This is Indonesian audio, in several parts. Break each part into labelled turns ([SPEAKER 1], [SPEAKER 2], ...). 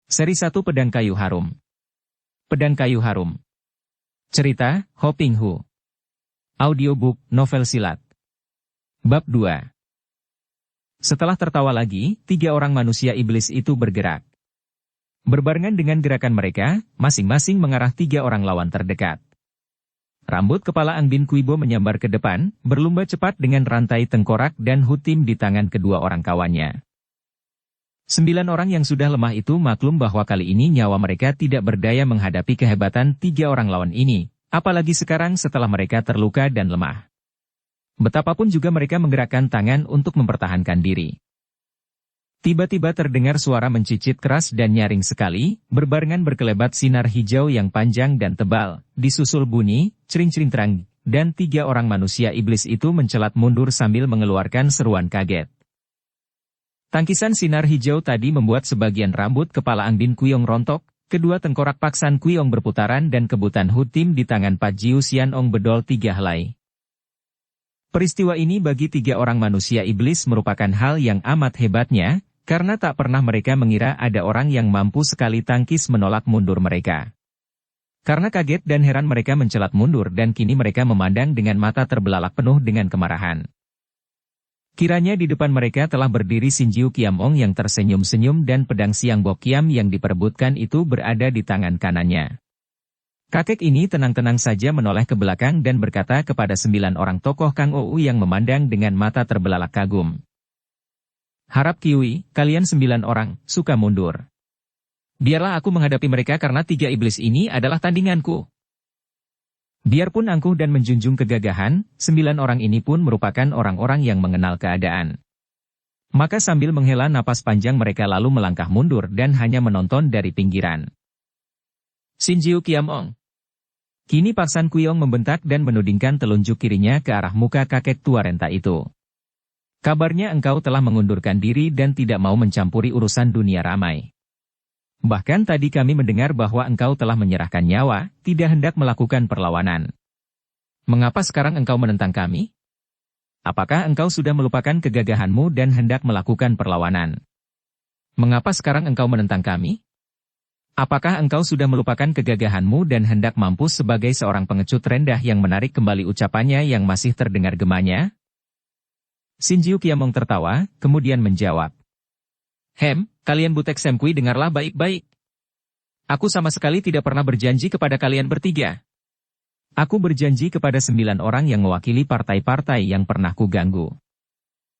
[SPEAKER 1] Seri 1 Pedang Kayu Harum. Pedang Kayu Harum. Cerita, Hoping Hu. Audiobook, novel silat. Bab 2. Setelah tertawa lagi, 3 orang manusia iblis itu bergerak. Berbarengan dengan gerakan mereka, masing-masing mengarah 3 orang lawan terdekat. Rambut kepala Ang Bin Quibo menyambar ke depan, berlumba cepat dengan rantai tengkorak dan hutim di tangan kedua orang kawannya. 9 orang yang sudah lemah itu maklum bahwa kali ini nyawa mereka tidak berdaya menghadapi kehebatan 3 orang lawan ini, apalagi sekarang setelah mereka terluka dan lemah. Betapapun juga mereka menggerakkan tangan untuk mempertahankan diri. Tiba-tiba terdengar suara mencicit keras dan nyaring sekali, berbarengan berkelebat sinar hijau yang panjang dan tebal, disusul bunyi, cering-cering terang, dan 3 orang manusia iblis itu mencelat mundur sambil mengeluarkan seruan kaget. Tangkisan sinar hijau tadi membuat sebagian rambut kepala Ang Bin Quiong rontok, kedua tengkorak Paksan Quiong berputaran dan kebutan hutim di tangan Pat Jiu Xianong bedol 3 helai. Peristiwa ini bagi 3 orang manusia iblis merupakan hal yang amat hebatnya, karena tak pernah mereka mengira ada orang yang mampu sekali tangkis menolak mundur mereka. Karena kaget dan heran mereka mencelat mundur dan kini mereka memandang dengan mata terbelalak penuh dengan kemarahan. Kiranya di depan mereka telah berdiri Sin Jiu Kiamong yang tersenyum-senyum dan pedang Siang Bok Kiam yang diperebutkan itu berada di tangan kanannya. Kakek ini tenang-tenang saja menoleh ke belakang dan berkata kepada 9 orang tokoh Kang Ou yang memandang dengan mata terbelalak kagum. Harap Kiwi, kalian 9 orang, suka mundur. Biarlah aku menghadapi mereka karena 3 iblis ini adalah tandinganku. Biarpun angkuh dan menjunjung kegagahan, 9 orang ini pun merupakan orang-orang yang mengenal keadaan. Maka sambil menghela napas panjang mereka lalu melangkah mundur dan hanya menonton dari pinggiran. Sin Jiu Kiamong. Kini Paksan Quiong membentak dan menudingkan telunjuk kirinya ke arah muka kakek tua renta itu. Kabarnya engkau telah mengundurkan diri dan tidak mau mencampuri urusan dunia ramai. Bahkan tadi kami mendengar bahwa engkau telah menyerahkan nyawa, tidak hendak melakukan perlawanan. Mengapa sekarang engkau menentang kami? Apakah engkau sudah melupakan kegagahanmu dan hendak melakukan perlawanan? Mengapa sekarang engkau menentang kami? Apakah engkau sudah melupakan kegagahanmu dan hendak mampus sebagai seorang pengecut rendah yang menarik kembali ucapannya yang masih terdengar gemanya? Sin Jiu Kiamong tertawa, kemudian menjawab. Kalian butek Semkui dengarlah baik-baik. Aku sama sekali tidak pernah berjanji kepada kalian bertiga. Aku berjanji kepada 9 orang yang mewakili partai-partai yang pernah kuganggu.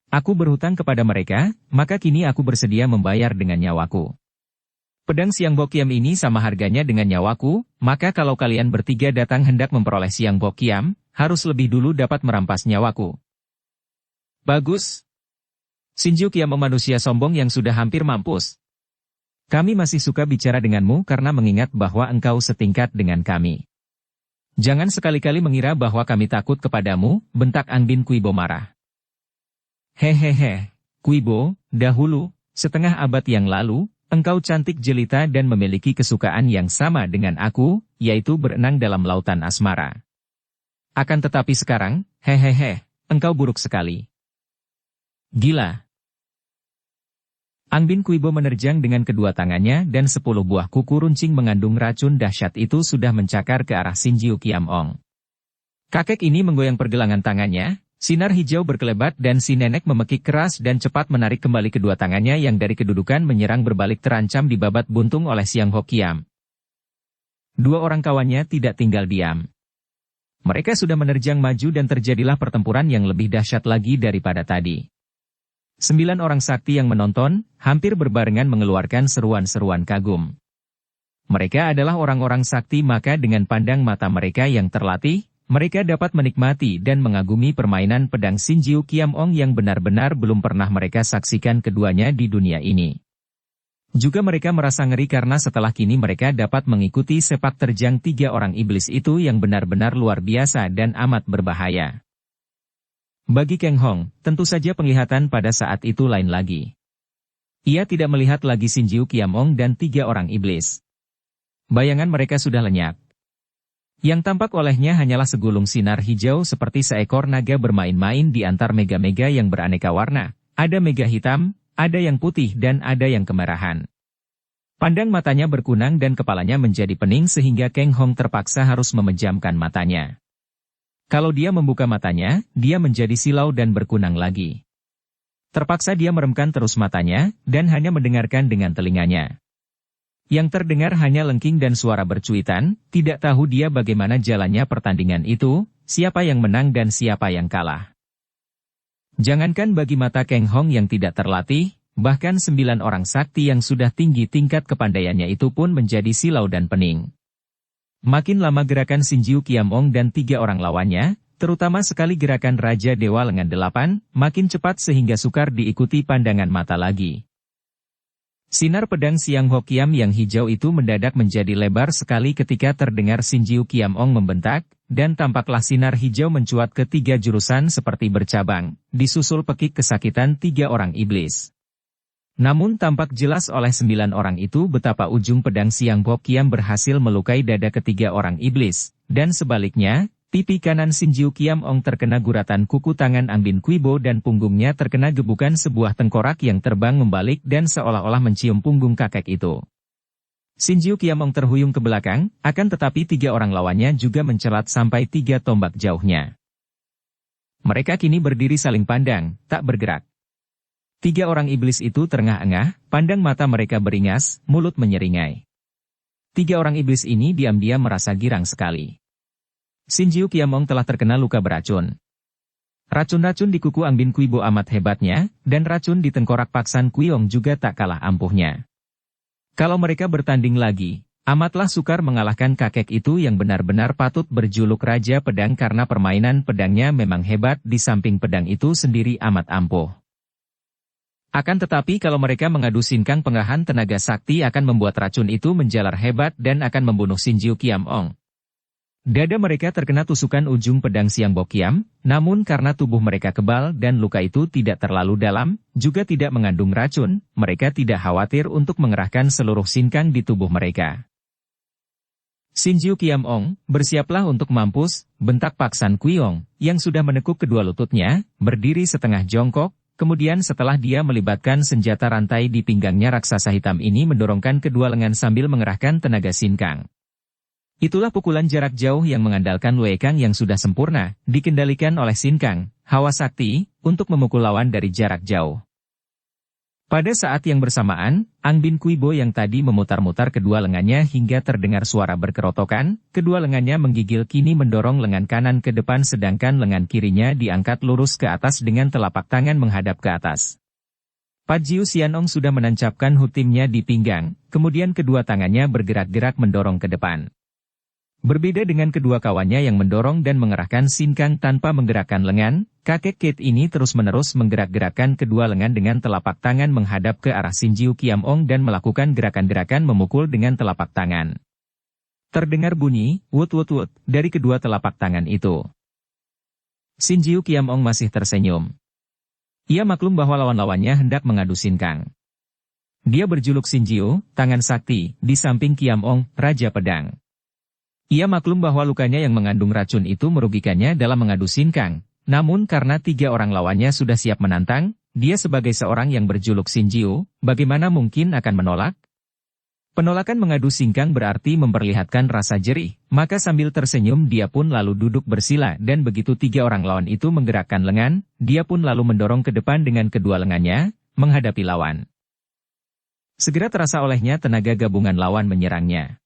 [SPEAKER 1] Aku berhutang kepada mereka, maka kini aku bersedia membayar dengan nyawaku. Pedang Siang Bok Kiam ini sama harganya dengan nyawaku, maka kalau kalian bertiga datang hendak memperoleh Siang Bok Kiam, harus lebih dulu dapat merampas nyawaku. Bagus. Sin Jiu Kiamong manusia sombong yang sudah hampir mampus. Kami masih suka bicara denganmu karena mengingat bahwa engkau setingkat dengan kami. Jangan sekali-kali mengira bahwa kami takut kepadamu, bentak Ang Bin Quibo marah. Hehehe, Quibo, dahulu, setengah abad yang lalu, engkau cantik jelita dan memiliki kesukaan yang sama dengan aku, yaitu berenang dalam lautan asmara. Akan tetapi sekarang, hehehe, engkau buruk sekali. Gila. Ang Bin Quibo menerjang dengan kedua tangannya dan 10 buah kuku runcing mengandung racun dahsyat itu sudah mencakar ke arah Sin Jiu Kiamong. Kakek ini menggoyang pergelangan tangannya, sinar hijau berkelebat dan si nenek memekik keras dan cepat menarik kembali kedua tangannya yang dari kedudukan menyerang berbalik terancam dibabat buntung oleh Siang Ho Kiam. 2 orang kawannya tidak tinggal diam. Mereka sudah menerjang maju dan terjadilah pertempuran yang lebih dahsyat lagi daripada tadi. 9 orang sakti yang menonton, hampir berbarengan mengeluarkan seruan-seruan kagum. Mereka adalah orang-orang sakti maka dengan pandang mata mereka yang terlatih, mereka dapat menikmati dan mengagumi permainan pedang Sin Jiu Kiamong yang benar-benar belum pernah mereka saksikan keduanya di dunia ini. Juga mereka merasa ngeri karena setelah kini mereka dapat mengikuti sepak terjang 3 orang iblis itu yang benar-benar luar biasa dan amat berbahaya. Bagi Kang Hong, tentu saja penglihatan pada saat itu lain lagi. Ia tidak melihat lagi Sin Jiu Kiamong dan 3 orang iblis. Bayangan mereka sudah lenyap. Yang tampak olehnya hanyalah segulung sinar hijau seperti seekor naga bermain-main di antar mega-mega yang beraneka warna. Ada mega hitam, ada yang putih dan ada yang kemerahan. Pandang matanya berkunang dan kepalanya menjadi pening sehingga Kang Hong terpaksa harus memejamkan matanya. Kalau dia membuka matanya, dia menjadi silau dan berkunang lagi. Terpaksa dia meremkan terus matanya, dan hanya mendengarkan dengan telinganya. Yang terdengar hanya lengking dan suara bercuitan, tidak tahu dia bagaimana jalannya pertandingan itu, siapa yang menang dan siapa yang kalah. Jangankan bagi mata Kang Hong yang tidak terlatih, bahkan 9 orang sakti yang sudah tinggi tingkat kepandaiannya itu pun menjadi silau dan pening. Makin lama gerakan Sin Jiu Kiam Ong dan 3 orang lawannya, terutama sekali gerakan Raja Dewa Lengan 8, makin cepat sehingga sukar diikuti pandangan mata lagi. Sinar pedang Siang Ho Kiam yang hijau itu mendadak menjadi lebar sekali ketika terdengar Sin Jiu Kiam Ong membentak, dan tampaklah sinar hijau mencuat ke 3 jurusan seperti bercabang, disusul pekik kesakitan 3 orang iblis. Namun tampak jelas oleh 9 orang itu betapa ujung pedang Siang Ho Kiam berhasil melukai dada ketiga orang iblis, dan sebaliknya, pipi kanan Sin Jiu Kiam Ong terkena guratan kuku tangan Angbin Quibo dan punggungnya terkena gebukan sebuah tengkorak yang terbang membalik dan seolah-olah mencium punggung kakek itu. Sin Jiu Kiam Ong terhuyung ke belakang, akan tetapi 3 orang lawannya juga mencelat sampai 3 tombak jauhnya. Mereka kini berdiri saling pandang, tak bergerak. 3 orang iblis itu terengah-engah, pandang mata mereka beringas, mulut menyeringai. 3 orang iblis ini diam-diam merasa girang sekali. Sin Jiu Kiam Ong telah terkena luka beracun. Racun-racun di kuku Angbin Quibo amat hebatnya, dan racun di tengkorak Paksan Kuiong juga tak kalah ampuhnya. Kalau mereka bertanding lagi, amatlah sukar mengalahkan kakek itu yang benar-benar patut berjuluk Raja Pedang karena permainan pedangnya memang hebat di samping pedang itu sendiri amat ampuh. Akan tetapi kalau mereka mengadu sinkang penggahan tenaga sakti akan membuat racun itu menjalar hebat dan akan membunuh Sin Jiu Kiam Ong. Dada mereka terkena tusukan ujung pedang Siang Bo Kiam, namun karena tubuh mereka kebal dan luka itu tidak terlalu dalam, juga tidak mengandung racun, mereka tidak khawatir untuk mengerahkan seluruh sinkang di tubuh mereka. Sin Jiu Kiam Ong, bersiaplah untuk mampus, bentak Paksan Kuiong, yang sudah menekuk kedua lututnya, berdiri setengah jongkok. Kemudian setelah dia melibatkan senjata rantai di pinggangnya raksasa hitam ini mendorongkan kedua lengan sambil mengerahkan tenaga sinkang. Itulah pukulan jarak jauh yang mengandalkan Wei Kang yang sudah sempurna, dikendalikan oleh sinkang, hawa sakti, untuk memukul lawan dari jarak jauh. Pada saat yang bersamaan, Angbin Quibo yang tadi memutar-mutar kedua lengannya hingga terdengar suara berkerotokan, kedua lengannya menggigil kini mendorong lengan kanan ke depan sedangkan lengan kirinya diangkat lurus ke atas dengan telapak tangan menghadap ke atas. Pajiu Sianong sudah menancapkan hutimnya di pinggang, kemudian kedua tangannya bergerak-gerak mendorong ke depan. Berbeda dengan kedua kawannya yang mendorong dan mengerahkan sinkang tanpa menggerakkan lengan, kakek Kate ini terus-menerus menggerak-gerakkan kedua lengan dengan telapak tangan menghadap ke arah Sin Jiu Kiam Ong dan melakukan gerakan-gerakan memukul dengan telapak tangan. Terdengar bunyi, wut-wut-wut, dari kedua telapak tangan itu. Sin Jiu Kiam Ong masih tersenyum. Ia maklum bahwa lawan-lawannya hendak mengadu sinkang. Dia berjuluk Sin Jiu, tangan sakti, di samping Kiam Ong, Raja Pedang. Ia maklum bahwa lukanya yang mengandung racun itu merugikannya dalam mengadu sinkang, namun karena 3 orang lawannya sudah siap menantang, dia sebagai seorang yang berjuluk Sin Jiu, bagaimana mungkin akan menolak? Penolakan mengadu sinkang berarti memperlihatkan rasa jerih, maka sambil tersenyum dia pun lalu duduk bersila dan begitu 3 orang lawan itu menggerakkan lengan, dia pun lalu mendorong ke depan dengan kedua lengannya, menghadapi lawan. Segera terasa olehnya tenaga gabungan lawan menyerangnya.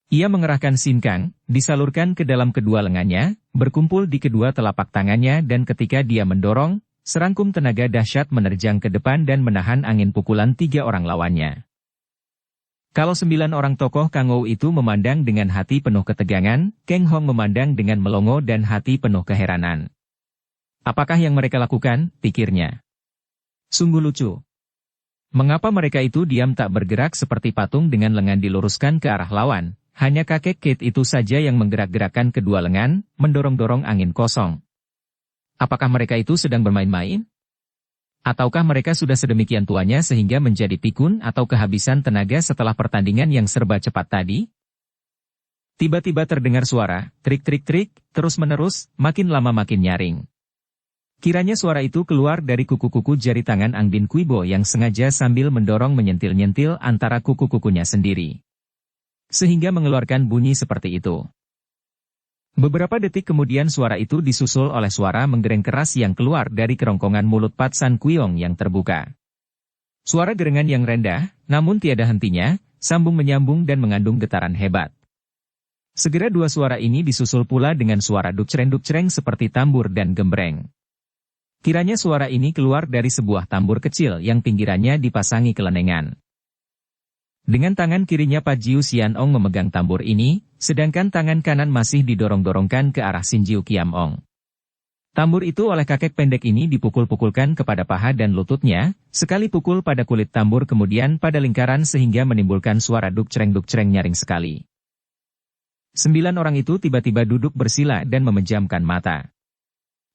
[SPEAKER 1] Ia mengerahkan sinkang, disalurkan ke dalam kedua lengannya, berkumpul di kedua telapak tangannya dan ketika dia mendorong, serangkum tenaga dahsyat menerjang ke depan dan menahan angin pukulan 3 orang lawannya. Kalau 9 orang tokoh Kangou itu memandang dengan hati penuh ketegangan, Kang Hong memandang dengan melongo dan hati penuh keheranan. Apakah yang mereka lakukan, pikirnya. Sungguh lucu. Mengapa mereka itu diam tak bergerak seperti patung dengan lengan diluruskan ke arah lawan? Hanya kakek Kate itu saja yang menggerak-gerakkan kedua lengan, mendorong-dorong angin kosong. Apakah mereka itu sedang bermain-main? Ataukah mereka sudah sedemikian tuanya sehingga menjadi pikun atau kehabisan tenaga setelah pertandingan yang serba cepat tadi? Tiba-tiba terdengar suara, trik-trik-trik, terus-menerus, makin lama makin nyaring. Kiranya suara itu keluar dari kuku-kuku jari tangan Ang Bin Kuibo yang sengaja sambil mendorong menyentil-nyentil antara kuku-kukunya sendiri. Sehingga mengeluarkan bunyi seperti itu. Beberapa detik kemudian suara itu disusul oleh suara menggereng keras yang keluar dari kerongkongan mulut Pat San Kuiong yang terbuka. Suara gerengan yang rendah, namun tiada hentinya, sambung menyambung dan mengandung getaran hebat. Segera dua suara ini disusul pula dengan suara dukcereng-dukcereng seperti tambur dan gembreng. Kiranya suara ini keluar dari sebuah tambur kecil yang pinggirannya dipasangi kelenengan. Dengan tangan kirinya Pat Jiu Xianong memegang tambur ini, sedangkan tangan kanan masih didorong-dorongkan ke arah Sin Jiu Kiamong. Tambur itu oleh kakek pendek ini dipukul-pukulkan kepada paha dan lututnya, sekali pukul pada kulit tambur kemudian pada lingkaran sehingga menimbulkan suara dukcereng-dukcereng nyaring sekali. 9 orang itu tiba-tiba duduk bersila dan memejamkan mata.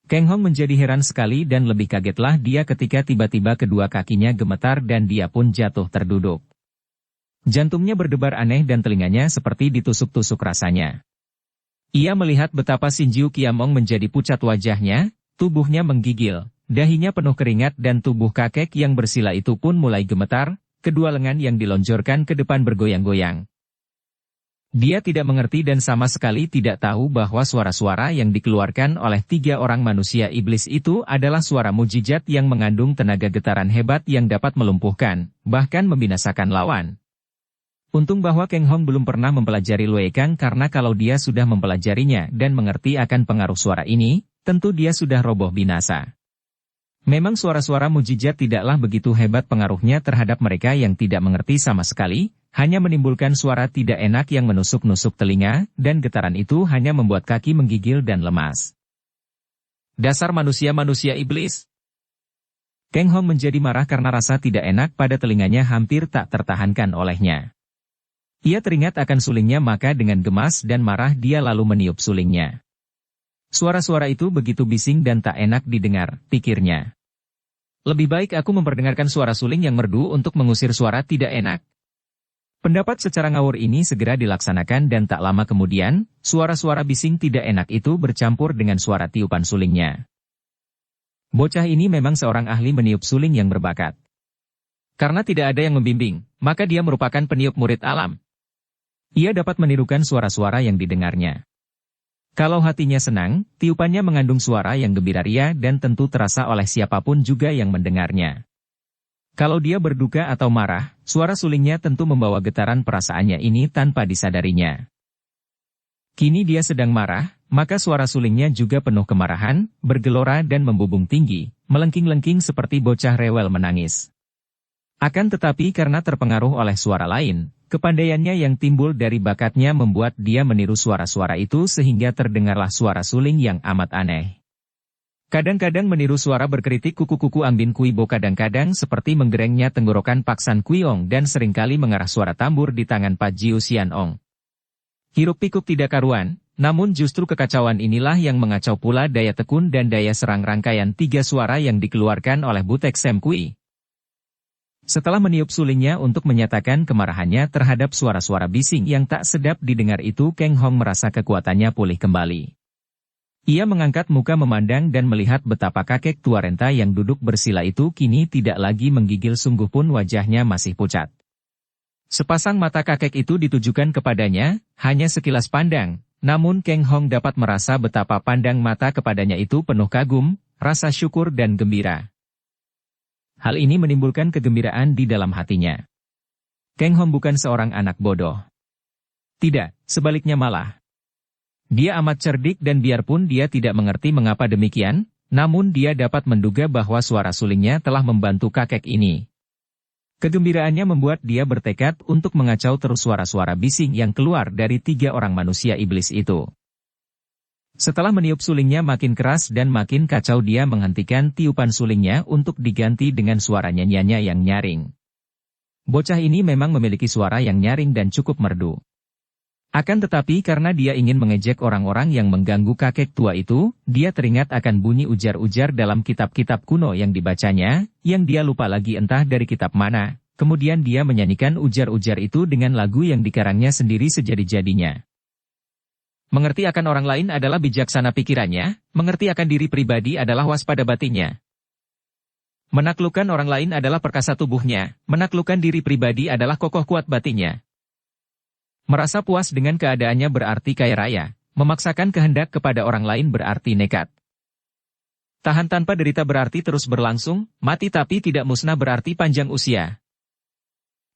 [SPEAKER 1] Keng Hong menjadi heran sekali dan lebih kagetlah dia ketika tiba-tiba kedua kakinya gemetar dan dia pun jatuh terduduk. Jantungnya berdebar aneh dan telinganya seperti ditusuk-tusuk rasanya. Ia melihat betapa Sin Jiu Kiamong menjadi pucat wajahnya, tubuhnya menggigil, dahinya penuh keringat dan tubuh kakek yang bersila itu pun mulai gemetar, kedua lengan yang dilonjorkan ke depan bergoyang-goyang. Dia tidak mengerti dan sama sekali tidak tahu bahwa suara-suara yang dikeluarkan oleh 3 orang manusia iblis itu adalah suara mujizat yang mengandung tenaga getaran hebat yang dapat melumpuhkan, bahkan membinasakan lawan. Untung bahwa Keng Hong belum pernah mempelajari Lue Kang karena kalau dia sudah mempelajarinya dan mengerti akan pengaruh suara ini, tentu dia sudah roboh binasa. Memang suara-suara mujizat tidaklah begitu hebat pengaruhnya terhadap mereka yang tidak mengerti sama sekali, hanya menimbulkan suara tidak enak yang menusuk-nusuk telinga, dan getaran itu hanya membuat kaki menggigil dan lemas. Dasar manusia-manusia iblis! Keng Hong menjadi marah karena rasa tidak enak pada telinganya hampir tak tertahankan olehnya. Ia teringat akan sulingnya maka dengan gemas dan marah dia lalu meniup sulingnya. Suara-suara itu begitu bising dan tak enak didengar, pikirnya. Lebih baik aku memperdengarkan suara suling yang merdu untuk mengusir suara tidak enak. Pendapat secara ngawur ini segera dilaksanakan dan tak lama kemudian, suara-suara bising tidak enak itu bercampur dengan suara tiupan sulingnya. Bocah ini memang seorang ahli meniup suling yang berbakat. Karena tidak ada yang membimbing, maka dia merupakan peniup murid alam. Ia dapat menirukan suara-suara yang didengarnya. Kalau hatinya senang, tiupannya mengandung suara yang gembira ria dan tentu terasa oleh siapapun juga yang mendengarnya. Kalau dia berduka atau marah, suara sulingnya tentu membawa getaran perasaannya ini tanpa disadarinya. Kini dia sedang marah, maka suara sulingnya juga penuh kemarahan, bergelora dan membubung tinggi, melengking-lengking seperti bocah rewel menangis. Akan tetapi karena terpengaruh oleh suara lain, kepandaiannya yang timbul dari bakatnya membuat dia meniru suara-suara itu sehingga terdengarlah suara suling yang amat aneh. Kadang-kadang meniru suara berkeritik kuku-kuku Ang Bin Kuibo, kadang-kadang seperti menggerengnya tenggorokan Pak San Kuiong dan seringkali mengarah suara tambur di tangan Pat Jiu Xianong. Hiruk-pikuk tidak karuan, namun justru kekacauan inilah yang mengacau pula daya tekun dan daya serang rangkaian 3 suara yang dikeluarkan oleh Butek Sem Kui. Setelah meniup sulingnya untuk menyatakan kemarahannya terhadap suara-suara bising yang tak sedap didengar itu, Keng Hong merasa kekuatannya pulih kembali. Ia mengangkat muka memandang dan melihat betapa kakek tua renta yang duduk bersila itu kini tidak lagi menggigil, sungguh pun wajahnya masih pucat. Sepasang mata kakek itu ditujukan kepadanya, hanya sekilas pandang, namun Keng Hong dapat merasa betapa pandang mata kepadanya itu penuh kagum, rasa syukur dan gembira. Hal ini menimbulkan kegembiraan di dalam hatinya. Keng Hong bukan seorang anak bodoh. Tidak, sebaliknya malah. Dia amat cerdik dan biarpun dia tidak mengerti mengapa demikian, namun dia dapat menduga bahwa suara sulingnya telah membantu kakek ini. Kegembiraannya membuat dia bertekad untuk mengacau terus suara-suara bising yang keluar dari 3 orang manusia iblis itu. Setelah meniup sulingnya makin keras dan makin kacau, dia menghentikan tiupan sulingnya untuk diganti dengan suara nyanyiannya yang nyaring. Bocah ini memang memiliki suara yang nyaring dan cukup merdu. Akan tetapi karena dia ingin mengejek orang-orang yang mengganggu kakek tua itu, dia teringat akan bunyi ujar-ujar dalam kitab-kitab kuno yang dibacanya, yang dia lupa lagi entah dari kitab mana, kemudian dia menyanyikan ujar-ujar itu dengan lagu yang dikarangnya sendiri sejadi-jadinya. Mengerti akan orang lain adalah bijaksana pikirannya, mengerti akan diri pribadi adalah waspada batinnya. Menaklukkan orang lain adalah perkasa tubuhnya, menaklukkan diri pribadi adalah kokoh kuat batinnya. Merasa puas dengan keadaannya berarti kaya raya, memaksakan kehendak kepada orang lain berarti nekat. Tahan tanpa derita berarti terus berlangsung, mati tapi tidak musnah berarti panjang usia.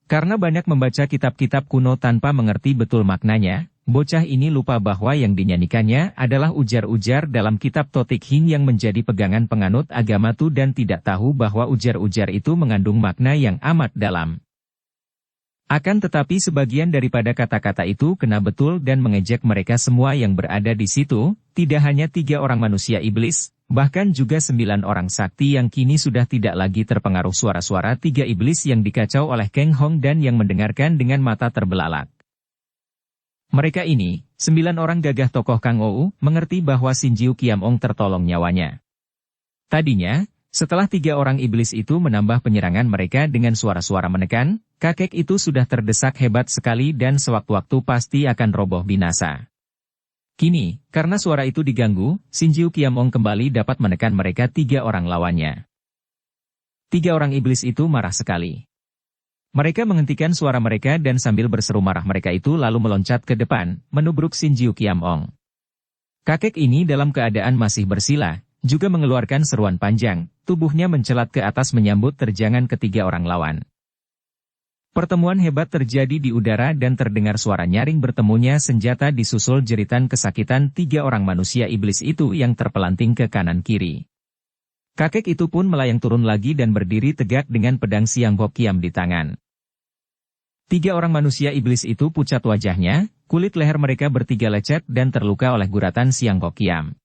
[SPEAKER 1] Karena banyak membaca kitab-kitab kuno tanpa mengerti betul maknanya, bocah ini lupa bahwa yang dinyanyikannya adalah ujar-ujar dalam kitab Totik Hing yang menjadi pegangan penganut agama Tu dan tidak tahu bahwa ujar-ujar itu mengandung makna yang amat dalam. Akan tetapi sebagian daripada kata-kata itu kena betul dan mengejek mereka semua yang berada di situ, tidak hanya 3 orang manusia iblis, bahkan juga 9 orang sakti yang kini sudah tidak lagi terpengaruh suara-suara 3 iblis yang dikacau oleh Keng Hong dan yang mendengarkan dengan mata terbelalak. Mereka ini, 9 orang gagah tokoh Kang Ou, mengerti bahwa Sinjiu Kiamong tertolong nyawanya. Tadinya, setelah 3 orang iblis itu menambah penyerangan mereka dengan suara-suara menekan, kakek itu sudah terdesak hebat sekali dan sewaktu-waktu pasti akan roboh binasa. Kini, karena suara itu diganggu, Sinjiu Kiamong kembali dapat menekan mereka 3 orang lawannya. 3 orang iblis itu marah sekali. Mereka menghentikan suara mereka dan sambil berseru marah mereka itu lalu meloncat ke depan, menubruk Sinjiu Kiamong. Kakek ini dalam keadaan masih bersila, juga mengeluarkan seruan panjang, tubuhnya mencelat ke atas menyambut terjangan ketiga orang lawan. Pertemuan hebat terjadi di udara dan terdengar suara nyaring bertemunya senjata disusul jeritan kesakitan 3 orang manusia iblis itu yang terpelanting ke kanan-kiri. Kakek itu pun melayang turun lagi dan berdiri tegak dengan pedang Siang Hok Kiam di tangan. 3 orang manusia iblis itu pucat wajahnya, kulit leher mereka bertiga lecet dan terluka oleh guratan Siang Hok Kiam.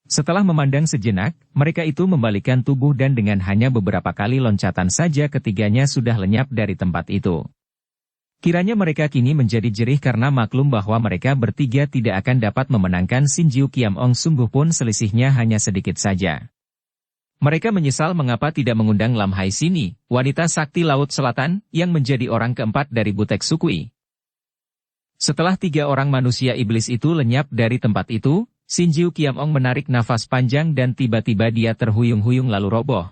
[SPEAKER 1] Setelah memandang sejenak, mereka itu membalikkan tubuh dan dengan hanya beberapa kali loncatan saja ketiganya sudah lenyap dari tempat itu. Kiranya mereka kini menjadi jerih karena maklum bahwa mereka bertiga tidak akan dapat memenangkan Sinjiu Kiamong, sungguh pun selisihnya hanya sedikit saja. Mereka menyesal mengapa tidak mengundang Lam Hai Sini, wanita sakti Laut Selatan, yang menjadi orang keempat dari Butek Sukui. Setelah 3 orang manusia iblis itu lenyap dari tempat itu, Sinjiu Kiamong menarik nafas panjang dan tiba-tiba dia terhuyung-huyung lalu roboh.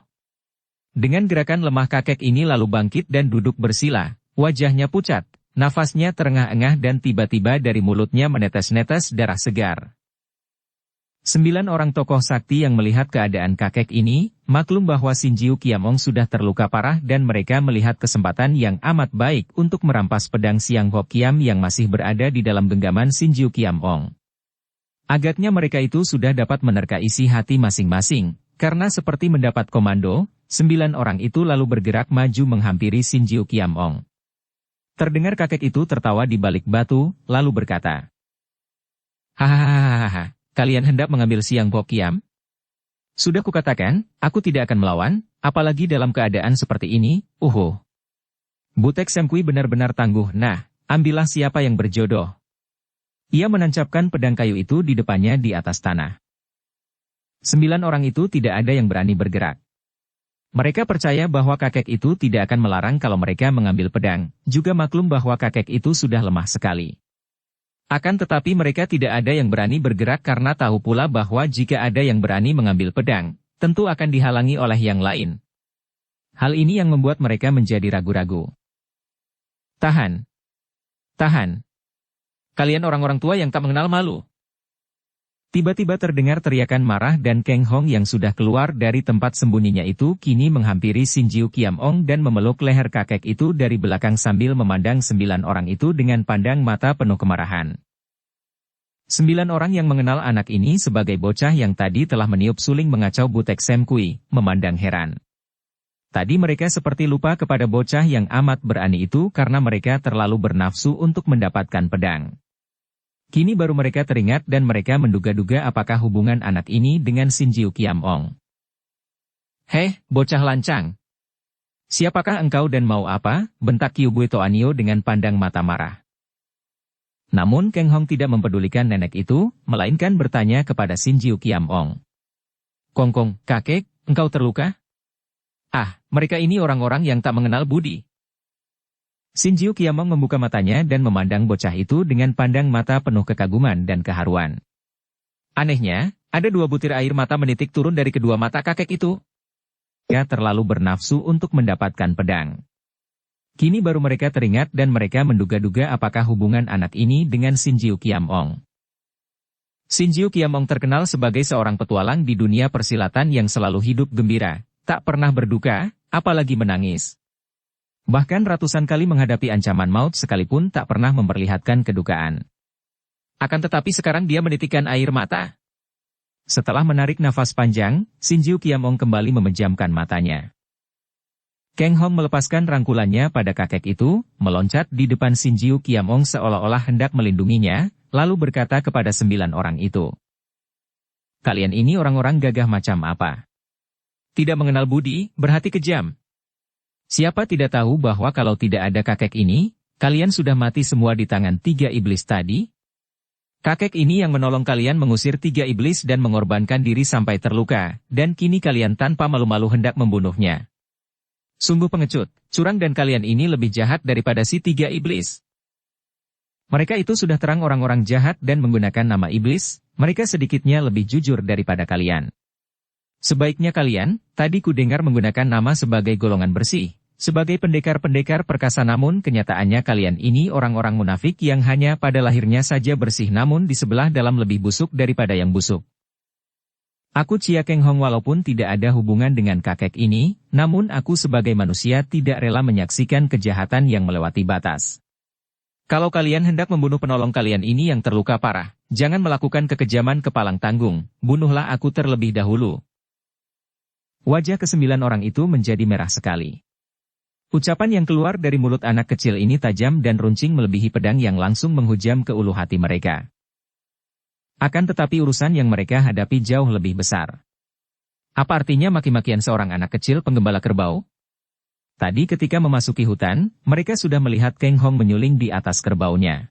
[SPEAKER 1] Dengan gerakan lemah kakek ini lalu bangkit dan duduk bersila, wajahnya pucat, nafasnya terengah-engah dan tiba-tiba dari mulutnya menetes-netes darah segar. 9 orang tokoh sakti yang melihat keadaan kakek ini, maklum bahwa Sinjiu Kiamong sudah terluka parah dan mereka melihat kesempatan yang amat baik untuk merampas pedang Siang Hok Kiam yang masih berada di dalam genggaman Sinjiu Kiamong. Agaknya mereka itu sudah dapat menerka isi hati masing-masing, karena seperti mendapat komando, 9 orang itu lalu bergerak maju menghampiri Sinjiu Kiamong. Terdengar kakek itu tertawa di balik batu, lalu berkata, "Hahaha, kalian hendak mengambil Siang Hok Kiam? Sudah kukatakan, aku tidak akan melawan, apalagi dalam keadaan seperti ini, Butek Semkui benar-benar tangguh, nah, ambillah siapa yang berjodoh." Ia menancapkan pedang kayu itu di depannya di atas tanah. 9 orang itu tidak ada yang berani bergerak. Mereka percaya bahwa kakek itu tidak akan melarang kalau mereka mengambil pedang, juga maklum bahwa kakek itu sudah lemah sekali. Akan tetapi mereka tidak ada yang berani bergerak karena tahu pula bahwa jika ada yang berani mengambil pedang, tentu akan dihalangi oleh yang lain. Hal ini yang membuat mereka menjadi ragu-ragu. Tahan! Tahan! Kalian orang-orang tua yang tak mengenal malu. Tiba-tiba terdengar teriakan marah dan Keng Hong yang sudah keluar dari tempat sembunyinya itu kini menghampiri Sinjiu Kiamong dan memeluk leher kakek itu dari belakang sambil memandang 9 orang itu dengan pandang mata penuh kemarahan. 9 orang yang mengenal anak ini sebagai bocah yang tadi telah meniup suling mengacau Butek Semkui, memandang heran. Tadi mereka seperti lupa kepada bocah yang amat berani itu karena mereka terlalu bernafsu untuk mendapatkan pedang. Kini baru mereka teringat dan mereka menduga-duga apakah hubungan anak ini dengan Sinjiu Kiamong. "Heh, bocah lancang. Siapakah engkau dan mau apa?" bentak Kyubui Toanio dengan pandang mata marah. Namun Keng Hong tidak mempedulikan nenek itu, melainkan bertanya kepada Sinjiu Kiamong. "Kongkong, kakek, engkau terluka?" "Ah, mereka ini orang-orang yang tak mengenal budi. Shinjiu Qiamong membuka matanya dan memandang bocah itu dengan pandang mata penuh kekaguman dan keharuan. Anehnya, ada 2 butir air mata menitik turun dari kedua mata kakek itu. Dia terlalu bernafsu untuk mendapatkan pedang. Kini baru mereka teringat dan mereka menduga-duga apakah hubungan anak ini dengan Shinjiu Qiamong. Shinjiu Qiamong terkenal sebagai seorang petualang di dunia persilatan yang selalu hidup gembira, tak pernah berduka, apalagi menangis. Bahkan ratusan kali menghadapi ancaman maut sekalipun tak pernah memperlihatkan kedukaan. Akan tetapi sekarang dia menitikkan air mata. Setelah menarik nafas panjang, Shinjiu Qiamong kembali memejamkan matanya. Kang Hong melepaskan rangkulannya pada kakek itu, meloncat di depan Shinjiu Qiamong seolah-olah hendak melindunginya, lalu berkata kepada 9 orang itu. Kalian ini orang-orang gagah macam apa? Tidak mengenal budi, berhati kejam. Siapa tidak tahu bahwa kalau tidak ada kakek ini, kalian sudah mati semua di tangan 3 iblis tadi? Kakek ini yang menolong kalian mengusir 3 iblis dan mengorbankan diri sampai terluka, dan kini kalian tanpa malu-malu hendak membunuhnya. Sungguh pengecut, curang dan kalian ini lebih jahat daripada si 3 iblis. Mereka itu sudah terang orang-orang jahat dan menggunakan nama iblis, mereka sedikitnya lebih jujur daripada kalian. Sebaiknya kalian, tadi ku dengar menggunakan nama sebagai golongan bersih, sebagai pendekar-pendekar perkasa namun kenyataannya kalian ini orang-orang munafik yang hanya pada lahirnya saja bersih namun di sebelah dalam lebih busuk daripada yang busuk. Aku Chia Kang Hong walaupun tidak ada hubungan dengan kakek ini, namun aku sebagai manusia tidak rela menyaksikan kejahatan yang melewati batas. Kalau kalian hendak membunuh penolong kalian ini yang terluka parah, jangan melakukan kekejaman kepalang tanggung, bunuhlah aku terlebih dahulu. Wajah ke-9 orang itu menjadi merah sekali. Ucapan yang keluar dari mulut anak kecil ini tajam dan runcing melebihi pedang yang langsung menghujam ke ulu hati mereka. Akan tetapi urusan yang mereka hadapi jauh lebih besar. Apa artinya maki-makian seorang anak kecil penggembala kerbau? Tadi ketika memasuki hutan, mereka sudah melihat Kang Hong menyuling di atas kerbaunya.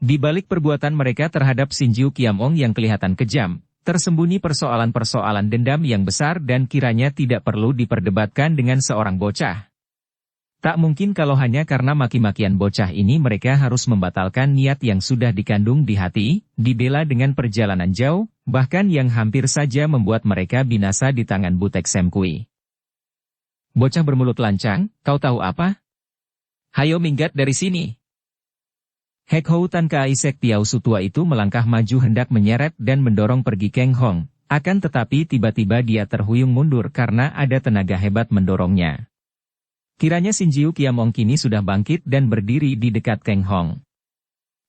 [SPEAKER 1] Di balik perbuatan mereka terhadap Shinjiu Qiamong yang kelihatan kejam, tersembunyi persoalan-persoalan dendam yang besar dan kiranya tidak perlu diperdebatkan dengan seorang bocah. Tak mungkin kalau hanya karena maki-makian bocah ini mereka harus membatalkan niat yang sudah dikandung di hati, dibela dengan perjalanan jauh, bahkan yang hampir saja membuat mereka binasa di tangan Butek Sam Kui. Bocah bermulut lancang, kau tahu apa? Hayo minggat dari sini. Hek Hou Tan Kai Sek Tiao Su tua itu melangkah maju hendak menyeret dan mendorong pergi Kang Hong, akan tetapi tiba-tiba dia terhuyung mundur karena ada tenaga hebat mendorongnya. Kiranya Shinjiu Qiamong kini sudah bangkit dan berdiri di dekat Kang Hong.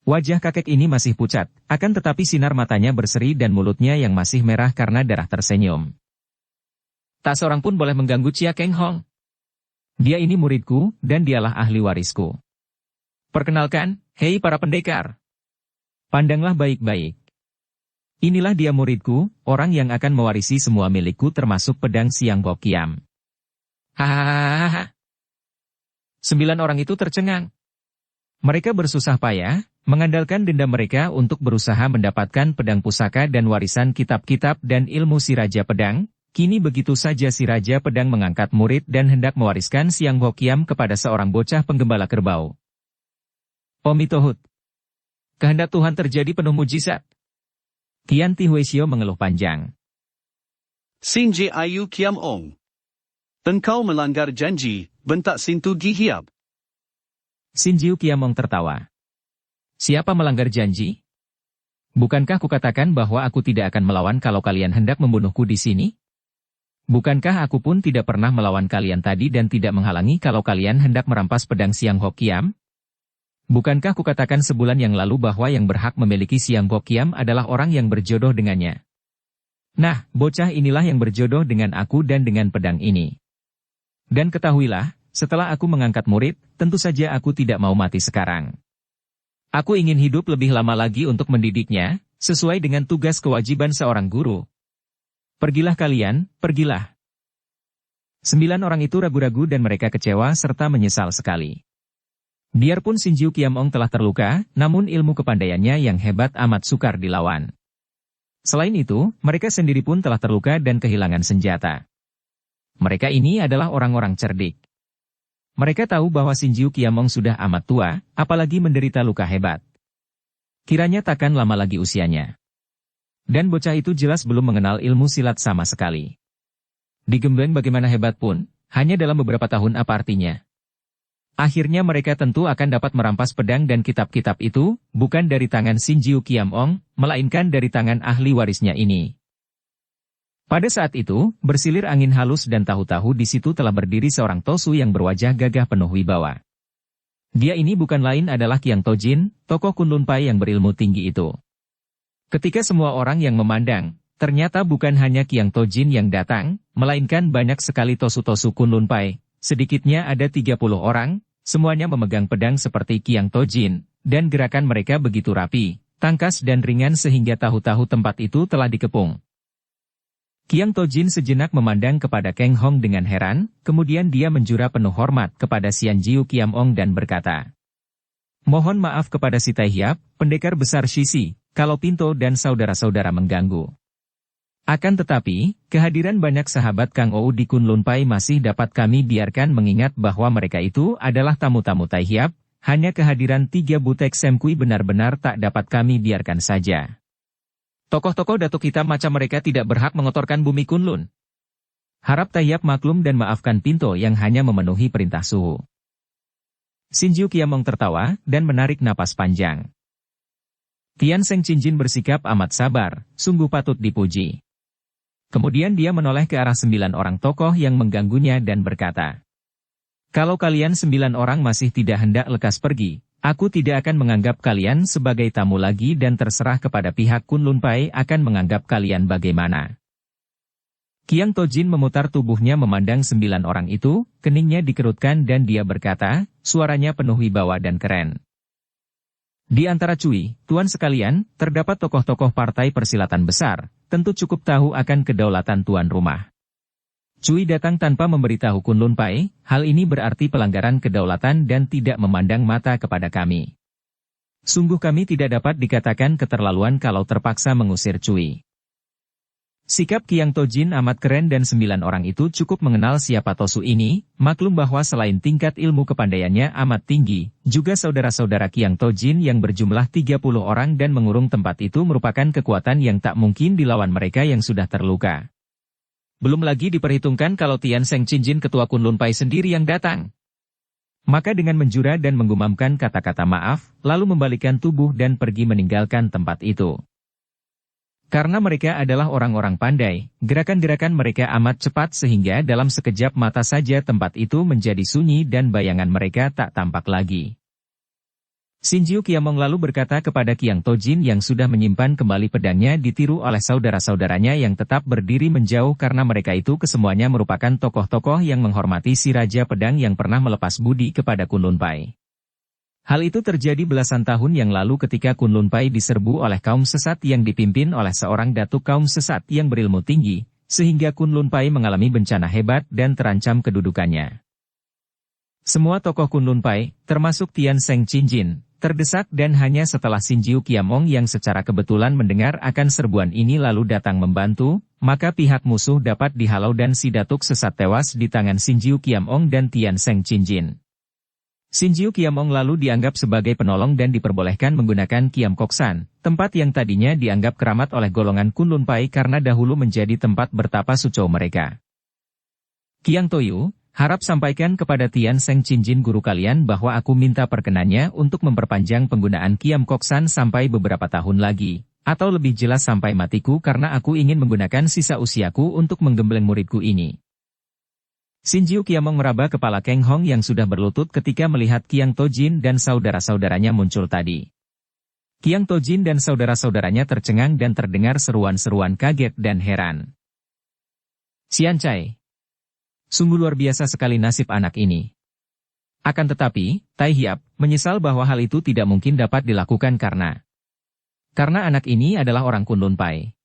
[SPEAKER 1] Wajah kakek ini masih pucat, akan tetapi sinar matanya berseri dan mulutnya yang masih merah karena darah tersenyum. Tak seorang pun boleh mengganggu Chia Kang Hong. Dia ini muridku, dan dialah ahli warisku. Perkenalkan, hei para pendekar. Pandanglah baik-baik. Inilah dia muridku, orang yang akan mewarisi semua milikku termasuk pedang Siang Bok Kiam. Hahaha. 9 orang itu tercengang. Mereka bersusah payah, mengandalkan dendam mereka untuk berusaha mendapatkan pedang pusaka dan warisan kitab-kitab dan ilmu si Raja Pedang. Kini begitu saja si Raja Pedang mengangkat murid dan hendak mewariskan Siang Bok Kiam kepada seorang bocah penggembala kerbau. Omitohut. Kehendak Tuhan terjadi penuh mujizat. Tian Ti Huesio mengeluh panjang.
[SPEAKER 2] Shinjiu Qiamong. Engkau melanggar janji, bentak Sintu Gihiab.
[SPEAKER 1] Shinjiu Qiamong tertawa. Siapa melanggar janji? Bukankah kukatakan bahwa aku tidak akan melawan kalau kalian hendak membunuhku di sini? Bukankah aku pun tidak pernah melawan kalian tadi dan tidak menghalangi kalau kalian hendak merampas pedang Siang Bok Kiam? Bukankah kukatakan sebulan yang lalu bahwa yang berhak memiliki Siang Bok Kiam adalah orang yang berjodoh dengannya? Nah, bocah inilah yang berjodoh dengan aku dan dengan pedang ini. Dan ketahuilah, setelah aku mengangkat murid, tentu saja aku tidak mau mati sekarang. Aku ingin hidup lebih lama lagi untuk mendidiknya, sesuai dengan tugas kewajiban seorang guru. Pergilah kalian, pergilah. 9 orang itu ragu-ragu dan mereka kecewa serta menyesal sekali. Biarpun Shinjiu Qiamong telah terluka, namun ilmu kepandaiannya yang hebat amat sukar dilawan. Selain itu, mereka sendiri pun telah terluka dan kehilangan senjata. Mereka ini adalah orang-orang cerdik. Mereka tahu bahwa Shinjiu Qiamong sudah amat tua, apalagi menderita luka hebat. Kiranya takkan lama lagi usianya. Dan bocah itu jelas belum mengenal ilmu silat sama sekali. Digembleng bagaimana hebat pun, hanya dalam beberapa tahun apa artinya. Akhirnya mereka tentu akan dapat merampas pedang dan kitab-kitab itu, bukan dari tangan Shinjiu Qiamong, melainkan dari tangan ahli warisnya ini. Pada saat itu, bersilir angin halus dan tahu-tahu di situ telah berdiri seorang Tosu yang berwajah gagah penuh wibawa. Dia ini bukan lain adalah Qiang Tojin, tokoh Kunlun Pai yang berilmu tinggi itu. Ketika semua orang yang memandang, ternyata bukan hanya Qiang Tojin yang datang, melainkan banyak sekali Tosu-Tosu Kunlun Pai, sedikitnya ada 30 orang, semuanya memegang pedang seperti Qiang Tojin, dan gerakan mereka begitu rapi, tangkas dan ringan sehingga tahu-tahu tempat itu telah dikepung. Qiang Tojin sejenak memandang kepada Kang Hong dengan heran, kemudian dia menjura penuh hormat kepada Xianjiu Qiamong dan berkata, "Mohon maaf kepada si Tai Hiap, pendekar besar Shisi, kalau Pinto dan saudara-saudara mengganggu. Akan tetapi, kehadiran banyak sahabat Kang Ou di Kunlun Pai masih dapat kami biarkan mengingat bahwa mereka itu adalah tamu-tamu Tai Hiap, hanya kehadiran 3 butek Semkui benar-benar tak dapat kami biarkan saja. Tokoh-tokoh datuk hitam macam mereka tidak berhak mengotorkan bumi Kunlun. Harap Tai Hiap maklum dan maafkan Pinto yang hanya memenuhi perintah suhu." Shinjiu Qiamong tertawa, dan menarik napas panjang. Tian Seng Cinjin bersikap amat sabar, sungguh patut dipuji. Kemudian dia menoleh ke arah 9 orang tokoh yang mengganggunya dan berkata, "Kalau kalian 9 orang masih tidak hendak lekas pergi, aku tidak akan menganggap kalian sebagai tamu lagi dan terserah kepada pihak Kunlun Pai akan menganggap kalian bagaimana." Qiang Tojin memutar tubuhnya memandang 9 orang itu, keningnya dikerutkan dan dia berkata, suaranya penuh wibawa dan keren. "Di antara Cui, tuan sekalian, terdapat tokoh-tokoh partai persilatan besar, tentu cukup tahu akan kedaulatan tuan rumah. Cui datang tanpa memberitahu Kunlun Pai, hal ini berarti pelanggaran kedaulatan dan tidak memandang mata kepada kami. Sungguh kami tidak dapat dikatakan keterlaluan kalau terpaksa mengusir Cui." Sikap Qiang Tojin amat keren dan 9 orang itu cukup mengenal siapa Tosu ini, maklum bahwa selain tingkat ilmu kepandaiannya amat tinggi, juga saudara-saudara Qiang Tojin yang berjumlah 30 orang dan mengurung tempat itu merupakan kekuatan yang tak mungkin dilawan mereka yang sudah terluka. Belum lagi diperhitungkan kalau Tian Seng Cinjin ketua Kunlun Pai sendiri yang datang. Maka dengan menjura dan menggumamkan kata-kata maaf, lalu membalikan tubuh dan pergi meninggalkan tempat itu. Karena mereka adalah orang-orang pandai, gerakan-gerakan mereka amat cepat sehingga dalam sekejap mata saja tempat itu menjadi sunyi dan bayangan mereka tak tampak lagi. Shinjiu Qiamong lalu berkata kepada Qiang Tojin yang sudah menyimpan kembali pedangnya ditiru oleh saudara-saudaranya yang tetap berdiri menjauh karena mereka itu kesemuanya merupakan tokoh-tokoh yang menghormati si Raja Pedang yang pernah melepas budi kepada Kunlun Pai. Hal itu terjadi belasan tahun yang lalu ketika Kunlun Pai diserbu oleh kaum sesat yang dipimpin oleh seorang datuk kaum sesat yang berilmu tinggi, sehingga Kunlun Pai mengalami bencana hebat dan terancam kedudukannya. Semua tokoh Kunlun Pai, termasuk Tian Seng Cinjin, terdesak dan hanya setelah Shinjiu Qiamong yang secara kebetulan mendengar akan serbuan ini lalu datang membantu, maka pihak musuh dapat dihalau dan si datuk sesat tewas di tangan Shinjiu Qiamong dan Tian Seng Cinjin. Shinjiu Qiamong lalu dianggap sebagai penolong dan diperbolehkan menggunakan Kiam Koksan, tempat yang tadinya dianggap keramat oleh golongan Kunlun Pai karena dahulu menjadi tempat bertapa suco mereka. "Qiang Toyu, harap sampaikan kepada Tian Seng Cinjin guru kalian bahwa aku minta perkenannya untuk memperpanjang penggunaan Kiam Koksan sampai beberapa tahun lagi, atau lebih jelas sampai matiku karena aku ingin menggunakan sisa usiaku untuk menggembleng muridku ini." Shinjiu Qiamong meraba kepala Kang Hong yang sudah berlutut ketika melihat Qiang Tojin dan saudara-saudaranya muncul tadi. Qiang Tojin dan saudara-saudaranya tercengang dan terdengar seruan-seruan kaget dan heran. "Xian Cai, sungguh luar biasa sekali nasib anak ini." Akan tetapi, Tai Hiap menyesal bahwa hal itu tidak mungkin dapat dilakukan karena anak ini adalah orang Kunlun Pai.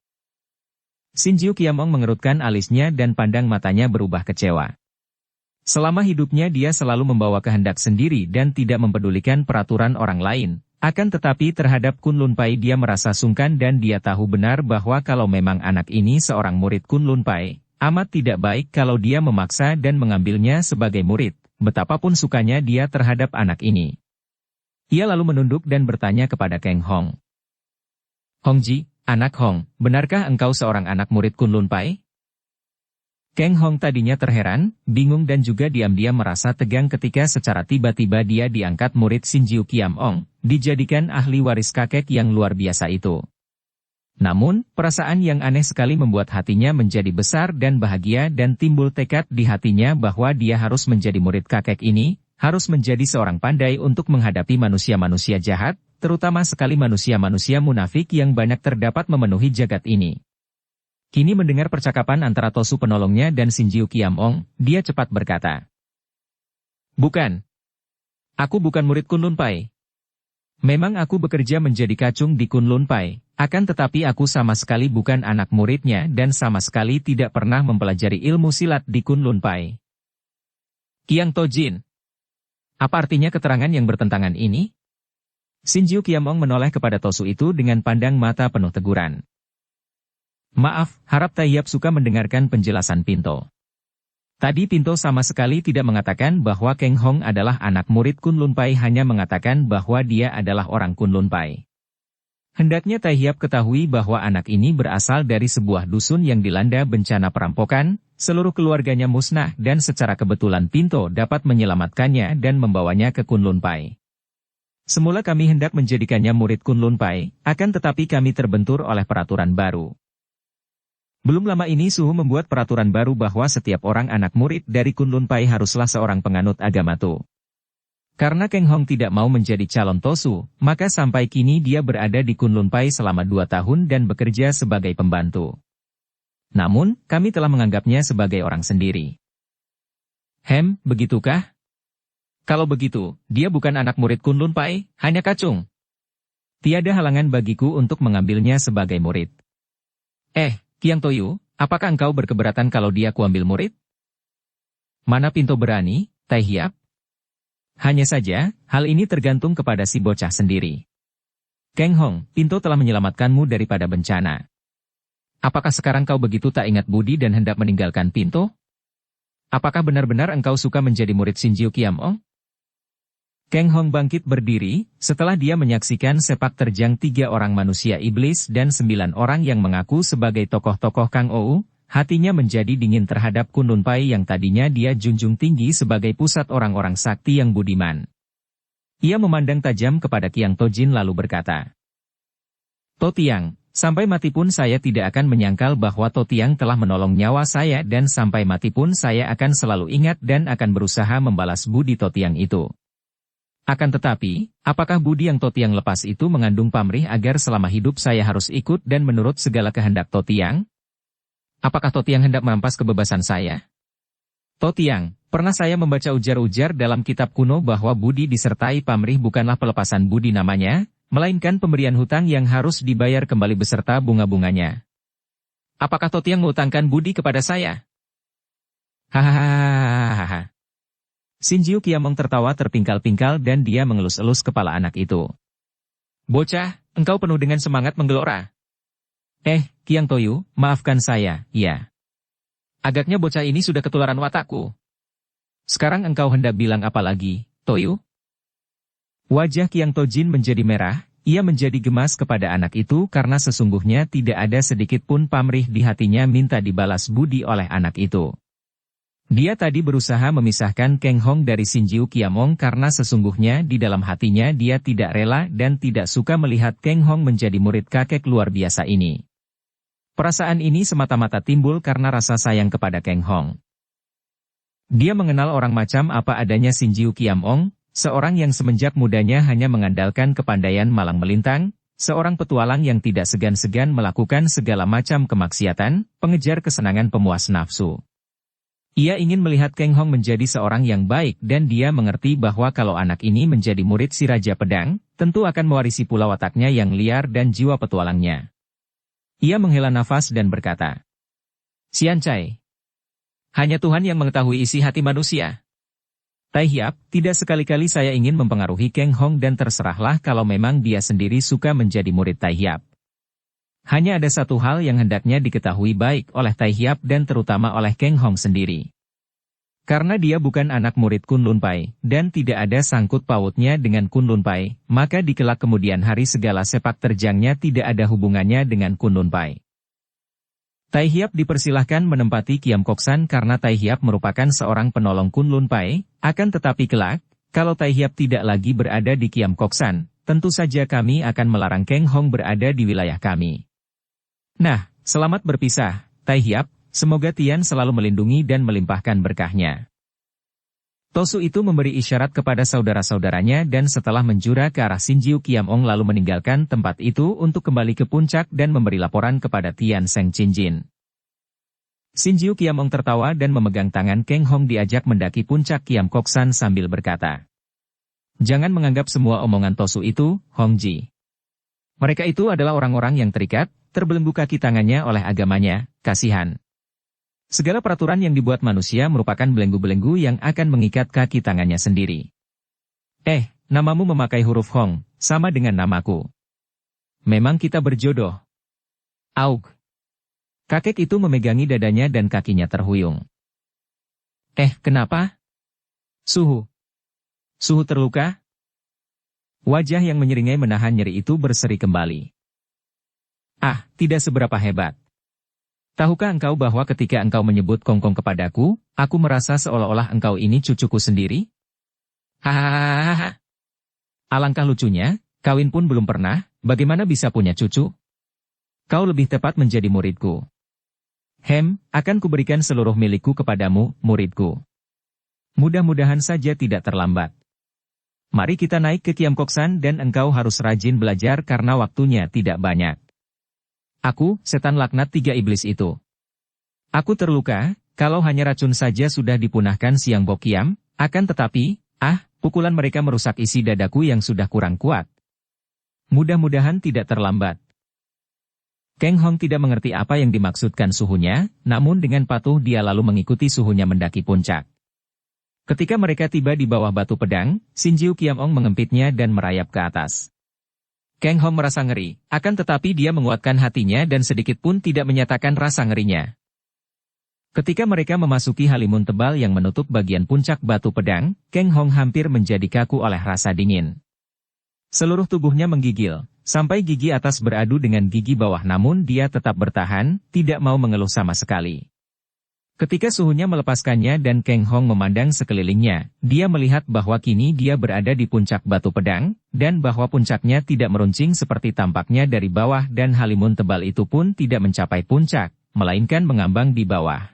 [SPEAKER 1] Shinjiu Qiamong mengerutkan alisnya dan pandang matanya berubah kecewa. Selama hidupnya dia selalu membawa kehendak sendiri dan tidak mempedulikan peraturan orang lain, akan tetapi terhadap Kunlun Pai dia merasa sungkan dan dia tahu benar bahwa kalau memang anak ini seorang murid Kunlun Pai, amat tidak baik kalau dia memaksa dan mengambilnya sebagai murid, betapapun sukanya dia terhadap anak ini. Ia lalu menunduk dan bertanya kepada Kang Hong. Hongji, anak Hong, benarkah engkau seorang anak murid Kunlun Pai? Kang Hong tadinya terheran, bingung dan juga diam-diam merasa tegang ketika secara tiba-tiba dia diangkat murid Sinjiu Kiam Ong, dijadikan ahli waris kakek yang luar biasa itu. Namun, perasaan yang aneh sekali membuat hatinya menjadi besar dan bahagia dan timbul tekad di hatinya bahwa dia harus menjadi murid kakek ini, harus menjadi seorang pandai untuk menghadapi manusia-manusia jahat, terutama sekali manusia-manusia munafik yang banyak terdapat memenuhi jagat ini. Kini mendengar percakapan antara Tosu penolongnya dan Sinjiu Kiam Ong, dia cepat berkata. Bukan. Aku bukan murid Kunlun Pai. Memang aku bekerja menjadi kacung di Kunlun Pai, akan tetapi aku sama sekali bukan anak muridnya dan sama sekali tidak pernah mempelajari ilmu silat di Kunlun Pai. Kiang Tojin. Apa artinya keterangan yang bertentangan ini? Sinjiu Kiam Ong menoleh kepada Tosu itu dengan pandang mata penuh teguran. Maaf, harap Taihiyap suka mendengarkan penjelasan Pinto. Tadi Pinto sama sekali tidak mengatakan bahwa Kang Hong adalah anak murid Kunlun Pai, hanya mengatakan bahwa dia adalah orang Kunlun Pai. Hendaknya Taihiyap ketahui bahwa anak ini berasal dari sebuah dusun yang dilanda bencana perampokan, seluruh keluarganya musnah dan secara kebetulan Pinto dapat menyelamatkannya dan membawanya ke Kunlun Pai. Semula kami hendak menjadikannya murid Kunlun Pai, akan tetapi kami terbentur oleh peraturan baru. Belum lama ini Suhu membuat peraturan baru bahwa setiap orang anak murid dari Kunlun Pai haruslah seorang penganut agama Tu. Karena Kang Hong tidak mau menjadi calon Tosu, maka sampai kini dia berada di Kunlun Pai selama 2 tahun dan bekerja sebagai pembantu. Namun, kami telah menganggapnya sebagai orang sendiri. Begitukah? Kalau begitu, dia bukan anak murid Kunlun Pai, hanya kacung. Tiada halangan bagiku untuk mengambilnya sebagai murid. Kiang Toyu, apakah engkau berkeberatan kalau dia kuambil murid? Mana Pinto berani, Taihiyap? Hanya saja, hal ini tergantung kepada si bocah sendiri. Kang Hong, Pinto telah menyelamatkanmu daripada bencana. Apakah sekarang kau begitu tak ingat budi dan hendak meninggalkan Pinto? Apakah benar-benar engkau suka menjadi murid Sinjiu Kiam Ong? Kang Hong bangkit berdiri, setelah dia menyaksikan sepak terjang 3 orang manusia iblis dan 9 orang yang mengaku sebagai tokoh-tokoh Kang Ou, hatinya menjadi dingin terhadap Kunlun Pai yang tadinya dia junjung tinggi sebagai pusat orang-orang sakti yang budiman. Ia memandang tajam kepada Kiang Tojin lalu berkata, Totiang, sampai mati pun saya tidak akan menyangkal bahwa Totiang telah menolong nyawa saya dan sampai mati pun saya akan selalu ingat dan akan berusaha membalas budi Totiang itu. Akan tetapi, apakah budi yang Totiang lepas itu mengandung pamrih agar selama hidup saya harus ikut dan menurut segala kehendak Totiang? Apakah Totiang hendak merampas kebebasan saya? Totiang, pernah saya membaca ujar-ujar dalam kitab kuno bahwa budi disertai pamrih bukanlah pelepasan budi namanya, melainkan pemberian hutang yang harus dibayar kembali beserta bunga-bunganya. Apakah Totiang mengutangkan budi kepada saya? Hahaha. Sinjiu Kiam Ong tertawa terpingkal-pingkal dan dia mengelus-elus kepala anak itu. Bocah, engkau penuh dengan semangat menggelora. Kiang Toyu, maafkan saya, ya. Agaknya bocah ini sudah ketularan watakku. Sekarang engkau hendak bilang apa lagi, Toyu? Wajah Kiang Tojin menjadi merah, ia menjadi gemas kepada anak itu karena sesungguhnya tidak ada sedikit pun pamrih di hatinya minta dibalas budi oleh anak itu. Dia tadi berusaha memisahkan Kang Hong dari Sinjiu Kiam Ong karena sesungguhnya di dalam hatinya dia tidak rela dan tidak suka melihat Kang Hong menjadi murid kakek luar biasa ini. Perasaan ini semata-mata timbul karena rasa sayang kepada Kang Hong. Dia mengenal orang macam apa adanya Sinjiu Kiam Ong, seorang yang semenjak mudanya hanya mengandalkan kepandaian malang melintang, seorang petualang yang tidak segan-segan melakukan segala macam kemaksiatan, pengejar kesenangan pemuas nafsu. Ia ingin melihat Kang Hong menjadi seorang yang baik dan dia mengerti bahwa kalau anak ini menjadi murid si Raja Pedang, tentu akan mewarisi pula wataknya yang liar dan jiwa petualangnya. Ia menghela nafas dan berkata, Sian Cai, hanya Tuhan yang mengetahui isi hati manusia. Taihiyap, tidak sekali-kali saya ingin mempengaruhi Kang Hong dan terserahlah kalau memang dia sendiri suka menjadi murid Taihiyap. Hanya ada satu hal yang hendaknya diketahui baik oleh Taihiyap dan terutama oleh Kang Hong sendiri. Karena dia bukan anak murid Kunlun Pai, dan tidak ada sangkut pautnya dengan Kunlun Pai, maka di kelak kemudian hari segala sepak terjangnya tidak ada hubungannya dengan Kunlun Pai. Tai Hiap dipersilahkan menempati Kiam Kok San karena Tai Hiap merupakan seorang penolong Kunlun Pai, akan tetapi kelak, kalau Tai Hiap tidak lagi berada di Kiam Kok San, tentu saja kami akan melarang Kang Hong berada di wilayah kami. Nah, selamat berpisah, Tai Hiap. Semoga Tian selalu melindungi dan melimpahkan berkahnya. Tosu itu memberi isyarat kepada saudara-saudaranya dan setelah menjura ke arah Sinjiu Kiam Ong lalu meninggalkan tempat itu untuk kembali ke puncak dan memberi laporan kepada Tian Seng Chinjin. Sinjiu Kiam Ong tertawa dan memegang tangan Kang Hong diajak mendaki puncak Kiam Kok San sambil berkata, "Jangan menganggap semua omongan Tosu itu, Hong Ji. Mereka itu adalah orang-orang yang terikat, terbelenggu kaki tangannya oleh agamanya, kasihan. Segala peraturan yang dibuat manusia merupakan belenggu-belenggu yang akan mengikat kaki tangannya sendiri. Namamu memakai huruf Hong, sama dengan namaku. Memang kita berjodoh." Aug. Kakek itu memegangi dadanya dan kakinya terhuyung. Kenapa? Suhu terluka? Wajah yang menyeringai menahan nyeri itu berseri kembali. Tidak seberapa hebat. Tahukah engkau bahwa ketika engkau menyebut Kongkong kepadaku, aku merasa seolah-olah engkau ini cucuku sendiri? Hahaha. Alangkah lucunya, kawin pun belum pernah, bagaimana bisa punya cucu? Kau lebih tepat menjadi muridku. Akan kuberikan seluruh milikku kepadamu, muridku. Mudah-mudahan saja tidak terlambat. Mari kita naik ke Kiam Kok San dan engkau harus rajin belajar karena waktunya tidak banyak. Aku, setan laknat 3 iblis itu. Aku terluka, kalau hanya racun saja sudah dipunahkan Siang Bok Kiam, akan tetapi, pukulan mereka merusak isi dadaku yang sudah kurang kuat. Mudah-mudahan tidak terlambat. Kang Hong tidak mengerti apa yang dimaksudkan suhunya, namun dengan patuh dia lalu mengikuti suhunya mendaki puncak. Ketika mereka tiba di bawah batu pedang, Sinjiu Kiam Ong mengempitnya dan merayap ke atas. Kang Hong merasa ngeri, akan tetapi dia menguatkan hatinya dan sedikit pun tidak menyatakan rasa ngerinya. Ketika mereka memasuki halimun tebal yang menutup bagian puncak batu pedang, Kang Hong hampir menjadi kaku oleh rasa dingin. Seluruh tubuhnya menggigil, sampai gigi atas beradu dengan gigi bawah namun dia tetap bertahan, tidak mau mengeluh sama sekali. Ketika suhunya melepaskannya dan Kang Hong memandang sekelilingnya, dia melihat bahwa kini dia berada di puncak batu pedang, dan bahwa puncaknya tidak meruncing seperti tampaknya dari bawah dan halimun tebal itu pun tidak mencapai puncak, melainkan mengambang di bawah.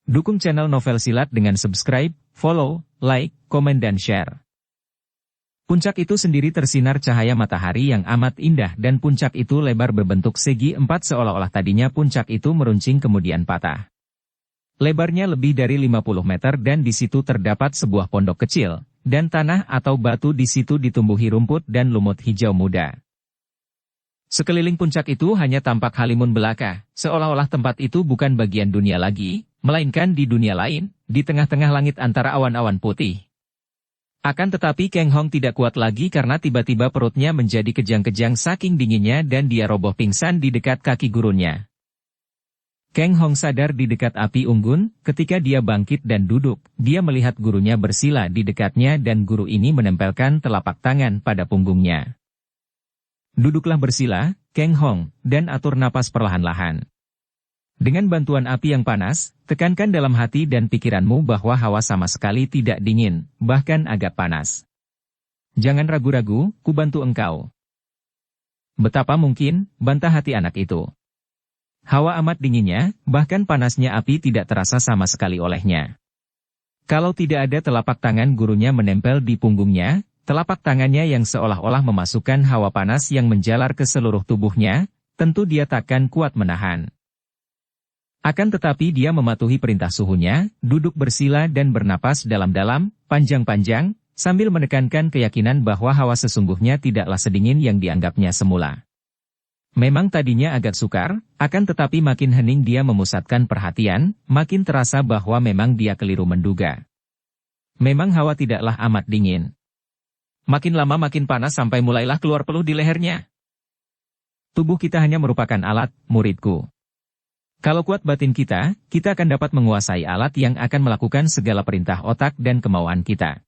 [SPEAKER 1] Dukung channel Novel Silat dengan subscribe, follow, like, komen dan share. Puncak itu sendiri tersinar cahaya matahari yang amat indah dan puncak itu lebar berbentuk segi 4 seolah-olah tadinya puncak itu meruncing kemudian patah. Lebarnya lebih dari 50 meter dan di situ terdapat sebuah pondok kecil, dan tanah atau batu di situ ditumbuhi rumput dan lumut hijau muda. Sekeliling puncak itu hanya tampak halimun belaka, seolah-olah tempat itu bukan bagian dunia lagi, melainkan di dunia lain, di tengah-tengah langit antara awan-awan putih. Akan tetapi Kang Hong tidak kuat lagi karena tiba-tiba perutnya menjadi kejang-kejang saking dinginnya dan dia roboh pingsan di dekat kaki gurunya. Kang Hong sadar di dekat api unggun, ketika dia bangkit dan duduk, dia melihat gurunya bersila di dekatnya dan guru ini menempelkan telapak tangan pada punggungnya. Duduklah bersila, Kang Hong, dan atur napas perlahan-lahan. Dengan bantuan api yang panas, tekankan dalam hati dan pikiranmu bahwa hawa sama sekali tidak dingin, bahkan agak panas. Jangan ragu-ragu, ku bantu engkau. Betapa mungkin, bantah hati anak itu. Hawa amat dinginnya, bahkan panasnya api tidak terasa sama sekali olehnya. Kalau tidak ada telapak tangan gurunya menempel di punggungnya, telapak tangannya yang seolah-olah memasukkan hawa panas yang menjalar ke seluruh tubuhnya, tentu dia takkan kuat menahan. Akan tetapi dia mematuhi perintah suhunya, duduk bersila dan bernapas dalam-dalam, panjang-panjang, sambil menekankan keyakinan bahwa hawa sesungguhnya tidaklah sedingin yang dianggapnya semula. Memang tadinya agak sukar, akan tetapi makin hening dia memusatkan perhatian, makin terasa bahwa memang dia keliru menduga. Memang hawa tidaklah amat dingin. Makin lama makin panas sampai mulailah keluar peluh di lehernya. Tubuh kita hanya merupakan alat, muridku. Kalau kuat batin kita, kita akan dapat menguasai alat yang akan melakukan segala perintah otak dan kemauan kita.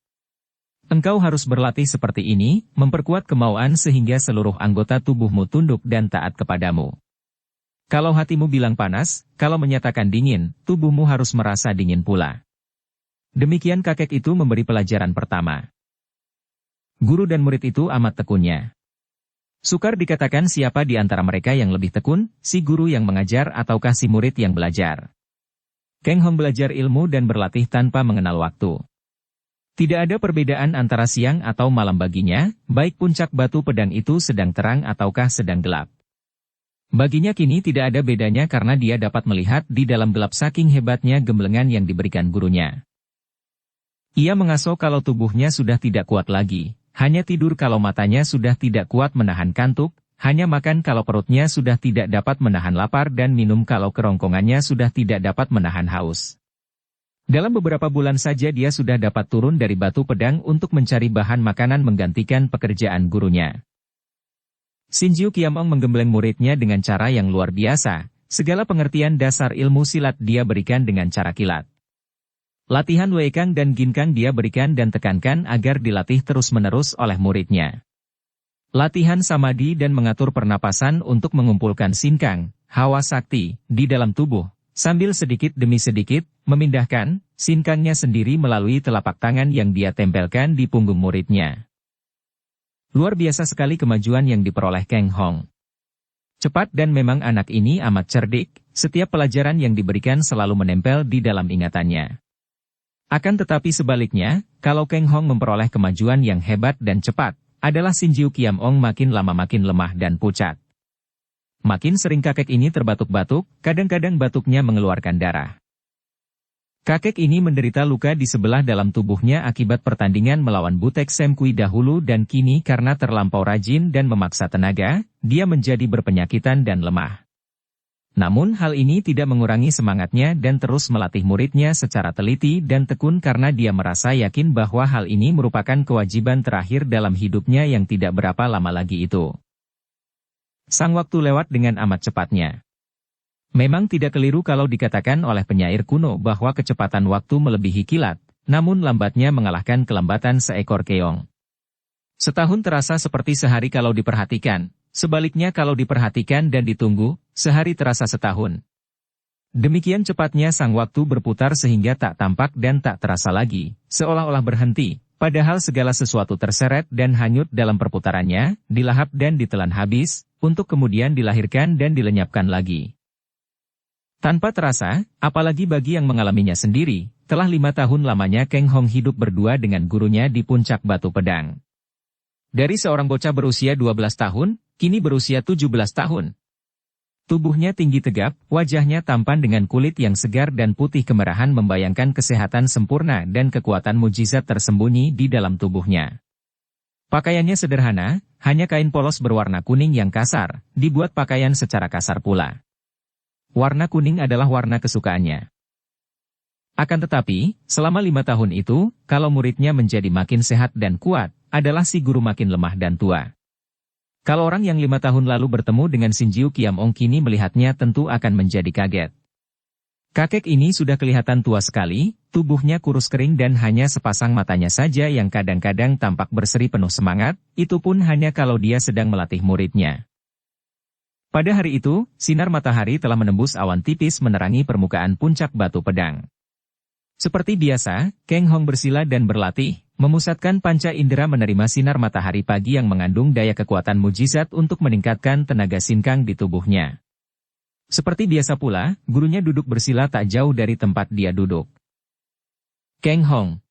[SPEAKER 1] Engkau harus berlatih seperti ini, memperkuat kemauan sehingga seluruh anggota tubuhmu tunduk dan taat kepadamu. Kalau hatimu bilang panas, kalau menyatakan dingin, tubuhmu harus merasa dingin pula. Demikian kakek itu memberi pelajaran pertama. Guru dan murid itu amat tekunnya. Sukar dikatakan siapa di antara mereka yang lebih tekun, si guru yang mengajar ataukah si murid yang belajar. Keng Hong belajar ilmu dan berlatih tanpa mengenal waktu. Tidak ada perbedaan antara siang atau malam baginya, baik puncak batu pedang itu sedang terang ataukah sedang gelap. Baginya kini tidak ada bedanya karena dia dapat melihat di dalam gelap saking hebatnya gemblengan yang diberikan gurunya. Ia mengasuh kalau tubuhnya sudah tidak kuat lagi. Hanya tidur kalau matanya sudah tidak kuat menahan kantuk, hanya makan kalau perutnya sudah tidak dapat menahan lapar dan minum kalau kerongkongannya sudah tidak dapat menahan haus. Dalam beberapa bulan saja dia sudah dapat turun dari batu pedang untuk mencari bahan makanan menggantikan pekerjaan gurunya. Sinjiu Kiamong menggembleng muridnya dengan cara yang luar biasa, segala pengertian dasar ilmu silat dia berikan dengan cara kilat. Latihan Wei Kang dan Gin Kang dia berikan dan tekankan agar dilatih terus-menerus oleh muridnya. Latihan Samadhi dan mengatur pernapasan untuk mengumpulkan sinkang, hawa sakti, di dalam tubuh, sambil sedikit demi sedikit, memindahkan, sinkangnya sendiri melalui telapak tangan yang dia tempelkan di punggung muridnya. Luar biasa sekali kemajuan yang diperoleh Keng Hong. Cepat dan memang anak ini amat cerdik, setiap pelajaran yang diberikan selalu menempel di dalam ingatannya. Akan tetapi sebaliknya, kalau Keng Hong memperoleh kemajuan yang hebat dan cepat, adalah Sinjiu Kiamong makin lama makin lemah dan pucat. Makin sering kakek ini terbatuk-batuk, kadang-kadang batuknya mengeluarkan darah. Kakek ini menderita luka di sebelah dalam tubuhnya akibat pertandingan melawan Butek Sem Kui dahulu dan kini karena terlampau rajin dan memaksa tenaga, dia menjadi berpenyakitan dan lemah. Namun hal ini tidak mengurangi semangatnya dan terus melatih muridnya secara teliti dan tekun karena dia merasa yakin bahwa hal ini merupakan kewajiban terakhir dalam hidupnya yang tidak berapa lama lagi itu. Sang waktu lewat dengan amat cepatnya. Memang tidak keliru kalau dikatakan oleh penyair kuno bahwa kecepatan waktu melebihi kilat, namun lambatnya mengalahkan kelambatan seekor keong. Setahun terasa seperti sehari kalau diperhatikan. Sebaliknya kalau diperhatikan dan ditunggu, sehari terasa setahun. Demikian cepatnya sang waktu berputar sehingga tak tampak dan tak terasa lagi, seolah-olah berhenti, padahal segala sesuatu terseret dan hanyut dalam perputarannya, dilahap dan ditelan habis, untuk kemudian dilahirkan dan dilenyapkan lagi. Tanpa terasa, apalagi bagi yang mengalaminya sendiri, telah 5 tahun lamanya Keng Hong hidup berdua dengan gurunya di puncak batu pedang. Dari seorang bocah berusia 12 tahun, kini berusia 17 tahun. Tubuhnya tinggi tegap, wajahnya tampan dengan kulit yang segar dan putih kemerahan membayangkan kesehatan sempurna dan kekuatan mujizat tersembunyi di dalam tubuhnya. Pakaiannya sederhana, hanya kain polos berwarna kuning yang kasar, dibuat pakaian secara kasar pula. Warna kuning adalah warna kesukaannya. Akan tetapi, selama 5 tahun itu, kalau muridnya menjadi makin sehat dan kuat, adalah si guru makin lemah dan tua. Kalau orang yang 5 tahun lalu bertemu dengan Sinjiu Kiamong kini melihatnya tentu akan menjadi kaget. Kakek ini sudah kelihatan tua sekali, tubuhnya kurus kering dan hanya sepasang matanya saja yang kadang-kadang tampak berseri penuh semangat, itu pun hanya kalau dia sedang melatih muridnya. Pada hari itu, sinar matahari telah menembus awan tipis menerangi permukaan puncak batu pedang. Seperti biasa, Keng Hong bersila dan berlatih, memusatkan panca indera menerima sinar matahari pagi yang mengandung daya kekuatan mujizat untuk meningkatkan tenaga sinkang di tubuhnya. Seperti biasa pula, gurunya duduk bersila tak jauh dari tempat dia duduk. Keng Hong.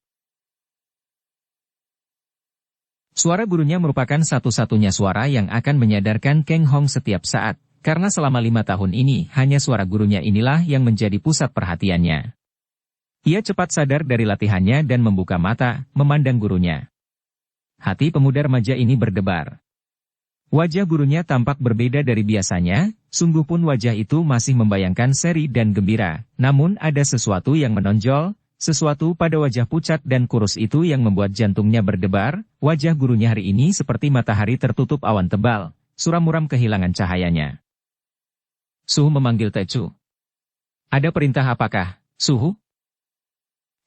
[SPEAKER 1] Suara gurunya merupakan satu-satunya suara yang akan menyadarkan Keng Hong setiap saat, karena selama 5 tahun ini hanya suara gurunya inilah yang menjadi pusat perhatiannya. Ia cepat sadar dari latihannya dan membuka mata, memandang gurunya. Hati pemuda remaja ini berdebar. Wajah gurunya tampak berbeda dari biasanya, sungguh pun wajah itu masih membayangkan seri dan gembira, namun ada sesuatu yang menonjol, sesuatu pada wajah pucat dan kurus itu yang membuat jantungnya berdebar. Wajah gurunya hari ini seperti matahari tertutup awan tebal, suram-muram kehilangan cahayanya. Su memanggil Tecu. Ada perintah apakah, Suhu?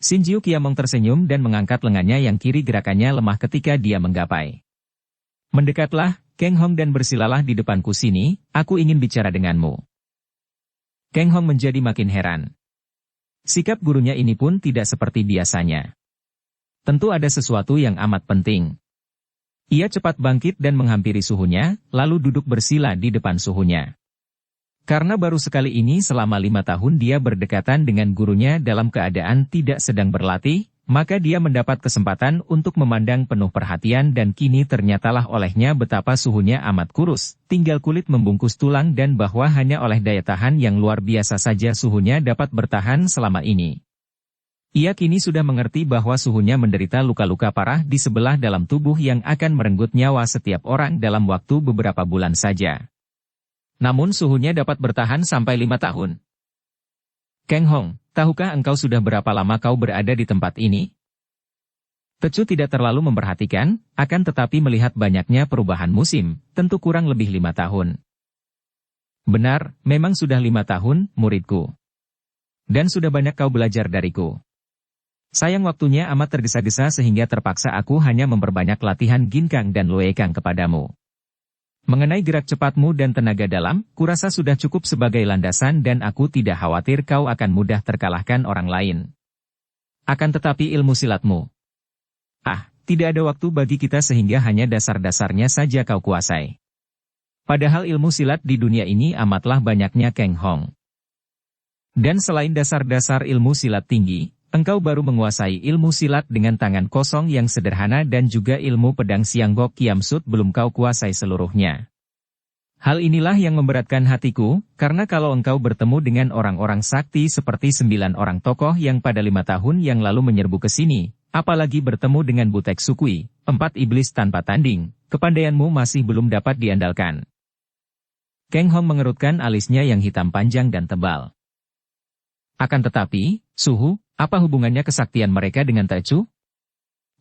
[SPEAKER 1] Xin Jiu Qiamong tersenyum dan mengangkat lengannya yang kiri, gerakannya lemah ketika dia menggapai. Mendekatlah, Kang Hong, dan bersilalah di depanku sini, aku ingin bicara denganmu. Kang Hong menjadi makin heran. Sikap gurunya ini pun tidak seperti biasanya. Tentu ada sesuatu yang amat penting. Ia cepat bangkit dan menghampiri suhunya, lalu duduk bersila di depan suhunya. Karena baru sekali ini selama 5 tahun dia berdekatan dengan gurunya dalam keadaan tidak sedang berlatih, maka dia mendapat kesempatan untuk memandang penuh perhatian dan kini ternyatalah olehnya betapa suhunya amat kurus, tinggal kulit membungkus tulang dan bahwa hanya oleh daya tahan yang luar biasa saja suhunya dapat bertahan selama ini. Ia kini sudah mengerti bahwa suhunya menderita luka-luka parah di sebelah dalam tubuh yang akan merenggut nyawa setiap orang dalam waktu beberapa bulan saja. Namun suhunya dapat bertahan sampai 5 tahun. Kang Hong, tahukah engkau sudah berapa lama kau berada di tempat ini? Tecu tidak terlalu memperhatikan, akan tetapi melihat banyaknya perubahan musim, tentu kurang lebih 5 tahun. Benar, memang sudah 5 tahun, muridku. Dan sudah banyak kau belajar dariku. Sayang waktunya amat tergesa-gesa sehingga terpaksa aku hanya memperbanyak latihan ginkang dan luekang kepadamu. Mengenai gerak cepatmu dan tenaga dalam, kurasa sudah cukup sebagai landasan dan aku tidak khawatir kau akan mudah terkalahkan orang lain. Akan tetapi ilmu silatmu. Tidak ada waktu bagi kita sehingga hanya dasar-dasarnya saja kau kuasai. Padahal ilmu silat di dunia ini amatlah banyaknya, Kang Hong. Dan selain dasar-dasar ilmu silat tinggi, engkau baru menguasai ilmu silat dengan tangan kosong yang sederhana dan juga ilmu pedang Sianggok Kiamsut belum kau kuasai seluruhnya. Hal inilah yang memberatkan hatiku, karena kalau engkau bertemu dengan orang-orang sakti seperti 9 orang tokoh yang pada 5 tahun yang lalu menyerbu ke sini, apalagi bertemu dengan Butek Sukui, 4 iblis tanpa tanding, kepandaianmu masih belum dapat diandalkan. Kang Hong mengerutkan alisnya yang hitam panjang dan tebal. Akan tetapi, Suhu, apa hubungannya kesaktian mereka dengan Tecu?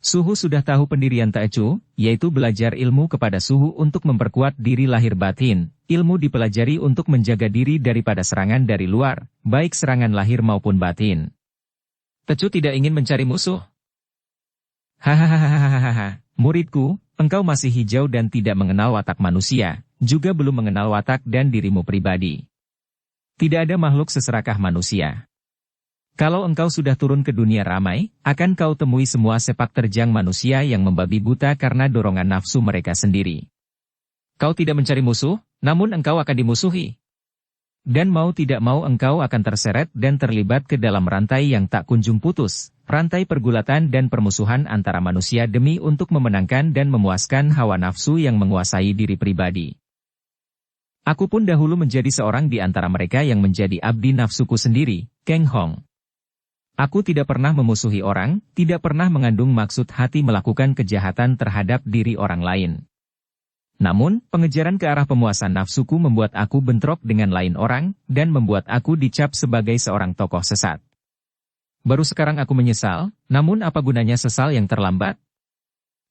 [SPEAKER 1] Suhu sudah tahu pendirian Tecu, yaitu belajar ilmu kepada Suhu untuk memperkuat diri lahir batin, ilmu dipelajari untuk menjaga diri daripada serangan dari luar, baik serangan lahir maupun batin. Tecu tidak ingin mencari musuh. Hahaha, muridku, engkau masih hijau dan tidak mengenal watak manusia, juga belum mengenal watak dan dirimu pribadi. Tidak ada makhluk seserakah manusia. Kalau engkau sudah turun ke dunia ramai, akan kau temui semua sepak terjang manusia yang membabi buta karena dorongan nafsu mereka sendiri. Kau tidak mencari musuh, namun engkau akan dimusuhi. Dan mau tidak mau engkau akan terseret dan terlibat ke dalam rantai yang tak kunjung putus, rantai pergulatan dan permusuhan antara manusia demi untuk memenangkan dan memuaskan hawa nafsu yang menguasai diri pribadi. Aku pun dahulu menjadi seorang di antara mereka yang menjadi abdi nafsuku sendiri, Kang Hong. Aku tidak pernah memusuhi orang, tidak pernah mengandung maksud hati melakukan kejahatan terhadap diri orang lain. Namun, pengejaran ke arah pemuasan nafsuku membuat aku bentrok dengan lain orang, dan membuat aku dicap sebagai seorang tokoh sesat. Baru sekarang aku menyesal, namun apa gunanya sesal yang terlambat?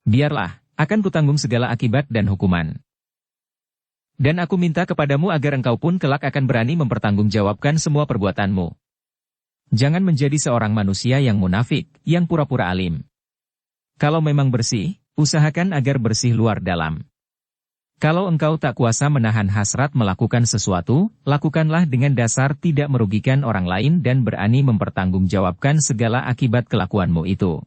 [SPEAKER 1] Biarlah, akan kutanggung segala akibat dan hukuman. Dan aku minta kepadamu agar engkau pun kelak akan berani mempertanggungjawabkan semua perbuatanmu. Jangan menjadi seorang manusia yang munafik, yang pura-pura alim. Kalau memang bersih, usahakan agar bersih luar dalam. Kalau engkau tak kuasa menahan hasrat melakukan sesuatu, lakukanlah dengan dasar tidak merugikan orang lain dan berani mempertanggungjawabkan segala akibat kelakuanmu itu.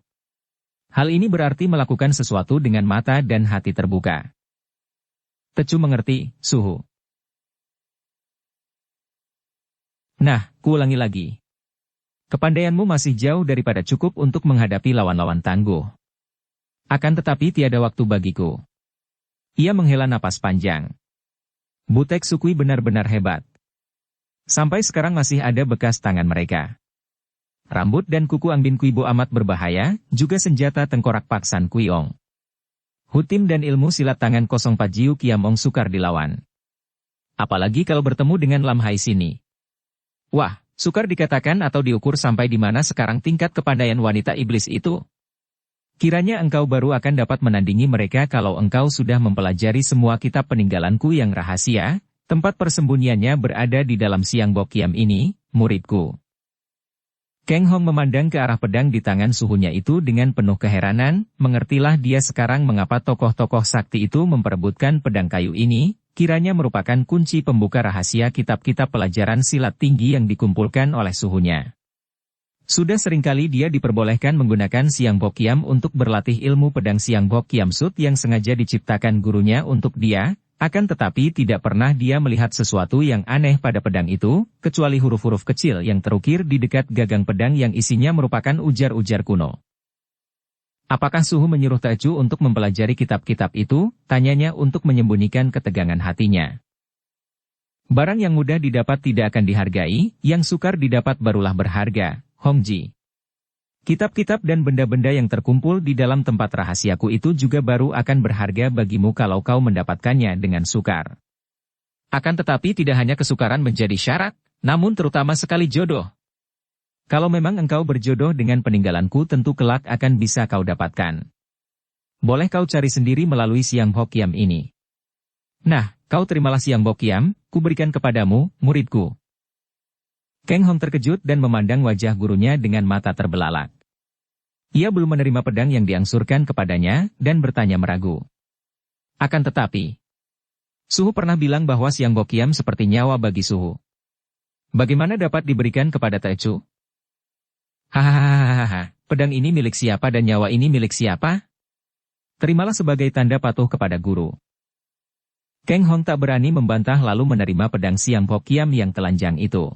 [SPEAKER 1] Hal ini berarti melakukan sesuatu dengan mata dan hati terbuka. Tecu mengerti, Suhu. Nah, kuulangi lagi. Kepandaianmu masih jauh daripada cukup untuk menghadapi lawan-lawan tangguh. Akan tetapi tiada waktu bagiku. Ia menghela napas panjang. Butek Sukui benar-benar hebat. Sampai sekarang masih ada bekas tangan mereka. Rambut dan kuku Angbin Kuibo amat berbahaya, juga senjata tengkorak Paksan Kuiong. Hutim dan ilmu silat tangan kosong Pajiu Kiamong sukar dilawan. Apalagi kalau bertemu dengan Lam Hai sini. Wah, sukar dikatakan atau diukur sampai di mana sekarang tingkat kepandaian wanita iblis itu. Kiranya engkau baru akan dapat menandingi mereka kalau engkau sudah mempelajari semua kitab peninggalanku yang rahasia, Tempat persembunyiannya berada di dalam Siang Bok Kiam ini, muridku. Kang Hong memandang ke arah pedang di tangan suhunya itu dengan penuh keheranan, mengertilah dia sekarang mengapa tokoh-tokoh sakti itu memperebutkan pedang kayu ini, kiranya merupakan kunci pembuka rahasia kitab-kitab pelajaran silat tinggi yang dikumpulkan oleh suhunya. Sudah seringkali dia diperbolehkan menggunakan Siang Bok Kiam untuk berlatih ilmu pedang Siang Bok Kiam Sut yang sengaja diciptakan gurunya untuk dia, akan tetapi tidak pernah dia melihat sesuatu yang aneh pada pedang itu, kecuali huruf-huruf kecil yang terukir di dekat gagang pedang yang isinya merupakan ujar-ujar kuno. Apakah suhu menyuruh Teju untuk mempelajari kitab-kitab itu? Tanyanya untuk menyembunyikan ketegangan hatinya. Barang yang mudah didapat tidak akan dihargai, yang sukar didapat barulah berharga, Hongji. Kitab-kitab dan benda-benda yang terkumpul di dalam tempat rahasiaku itu juga baru akan berharga bagimu kalau kau mendapatkannya dengan sukar. Akan tetapi tidak hanya kesukaran menjadi syarat, namun terutama sekali jodoh. Kalau memang engkau berjodoh dengan peninggalanku tentu kelak akan bisa kau dapatkan. Boleh kau cari sendiri melalui Siang Bok Kiam ini. Nah, kau terimalah Siang Bok Kiam, kuberikan kepadamu, muridku. Kang Hong terkejut dan memandang wajah gurunya dengan mata terbelalak. Ia belum menerima pedang yang diangsurkan kepadanya, dan bertanya meragu. Akan tetapi, Suhu pernah bilang bahwa Siang Bok Kiam seperti nyawa bagi Suhu. Bagaimana dapat diberikan kepada Teju? Hahaha, pedang ini milik siapa dan nyawa ini milik siapa? Terimalah sebagai tanda patuh kepada guru. Kang Hong tak berani membantah lalu menerima pedang Siang Bok Kiam yang telanjang itu.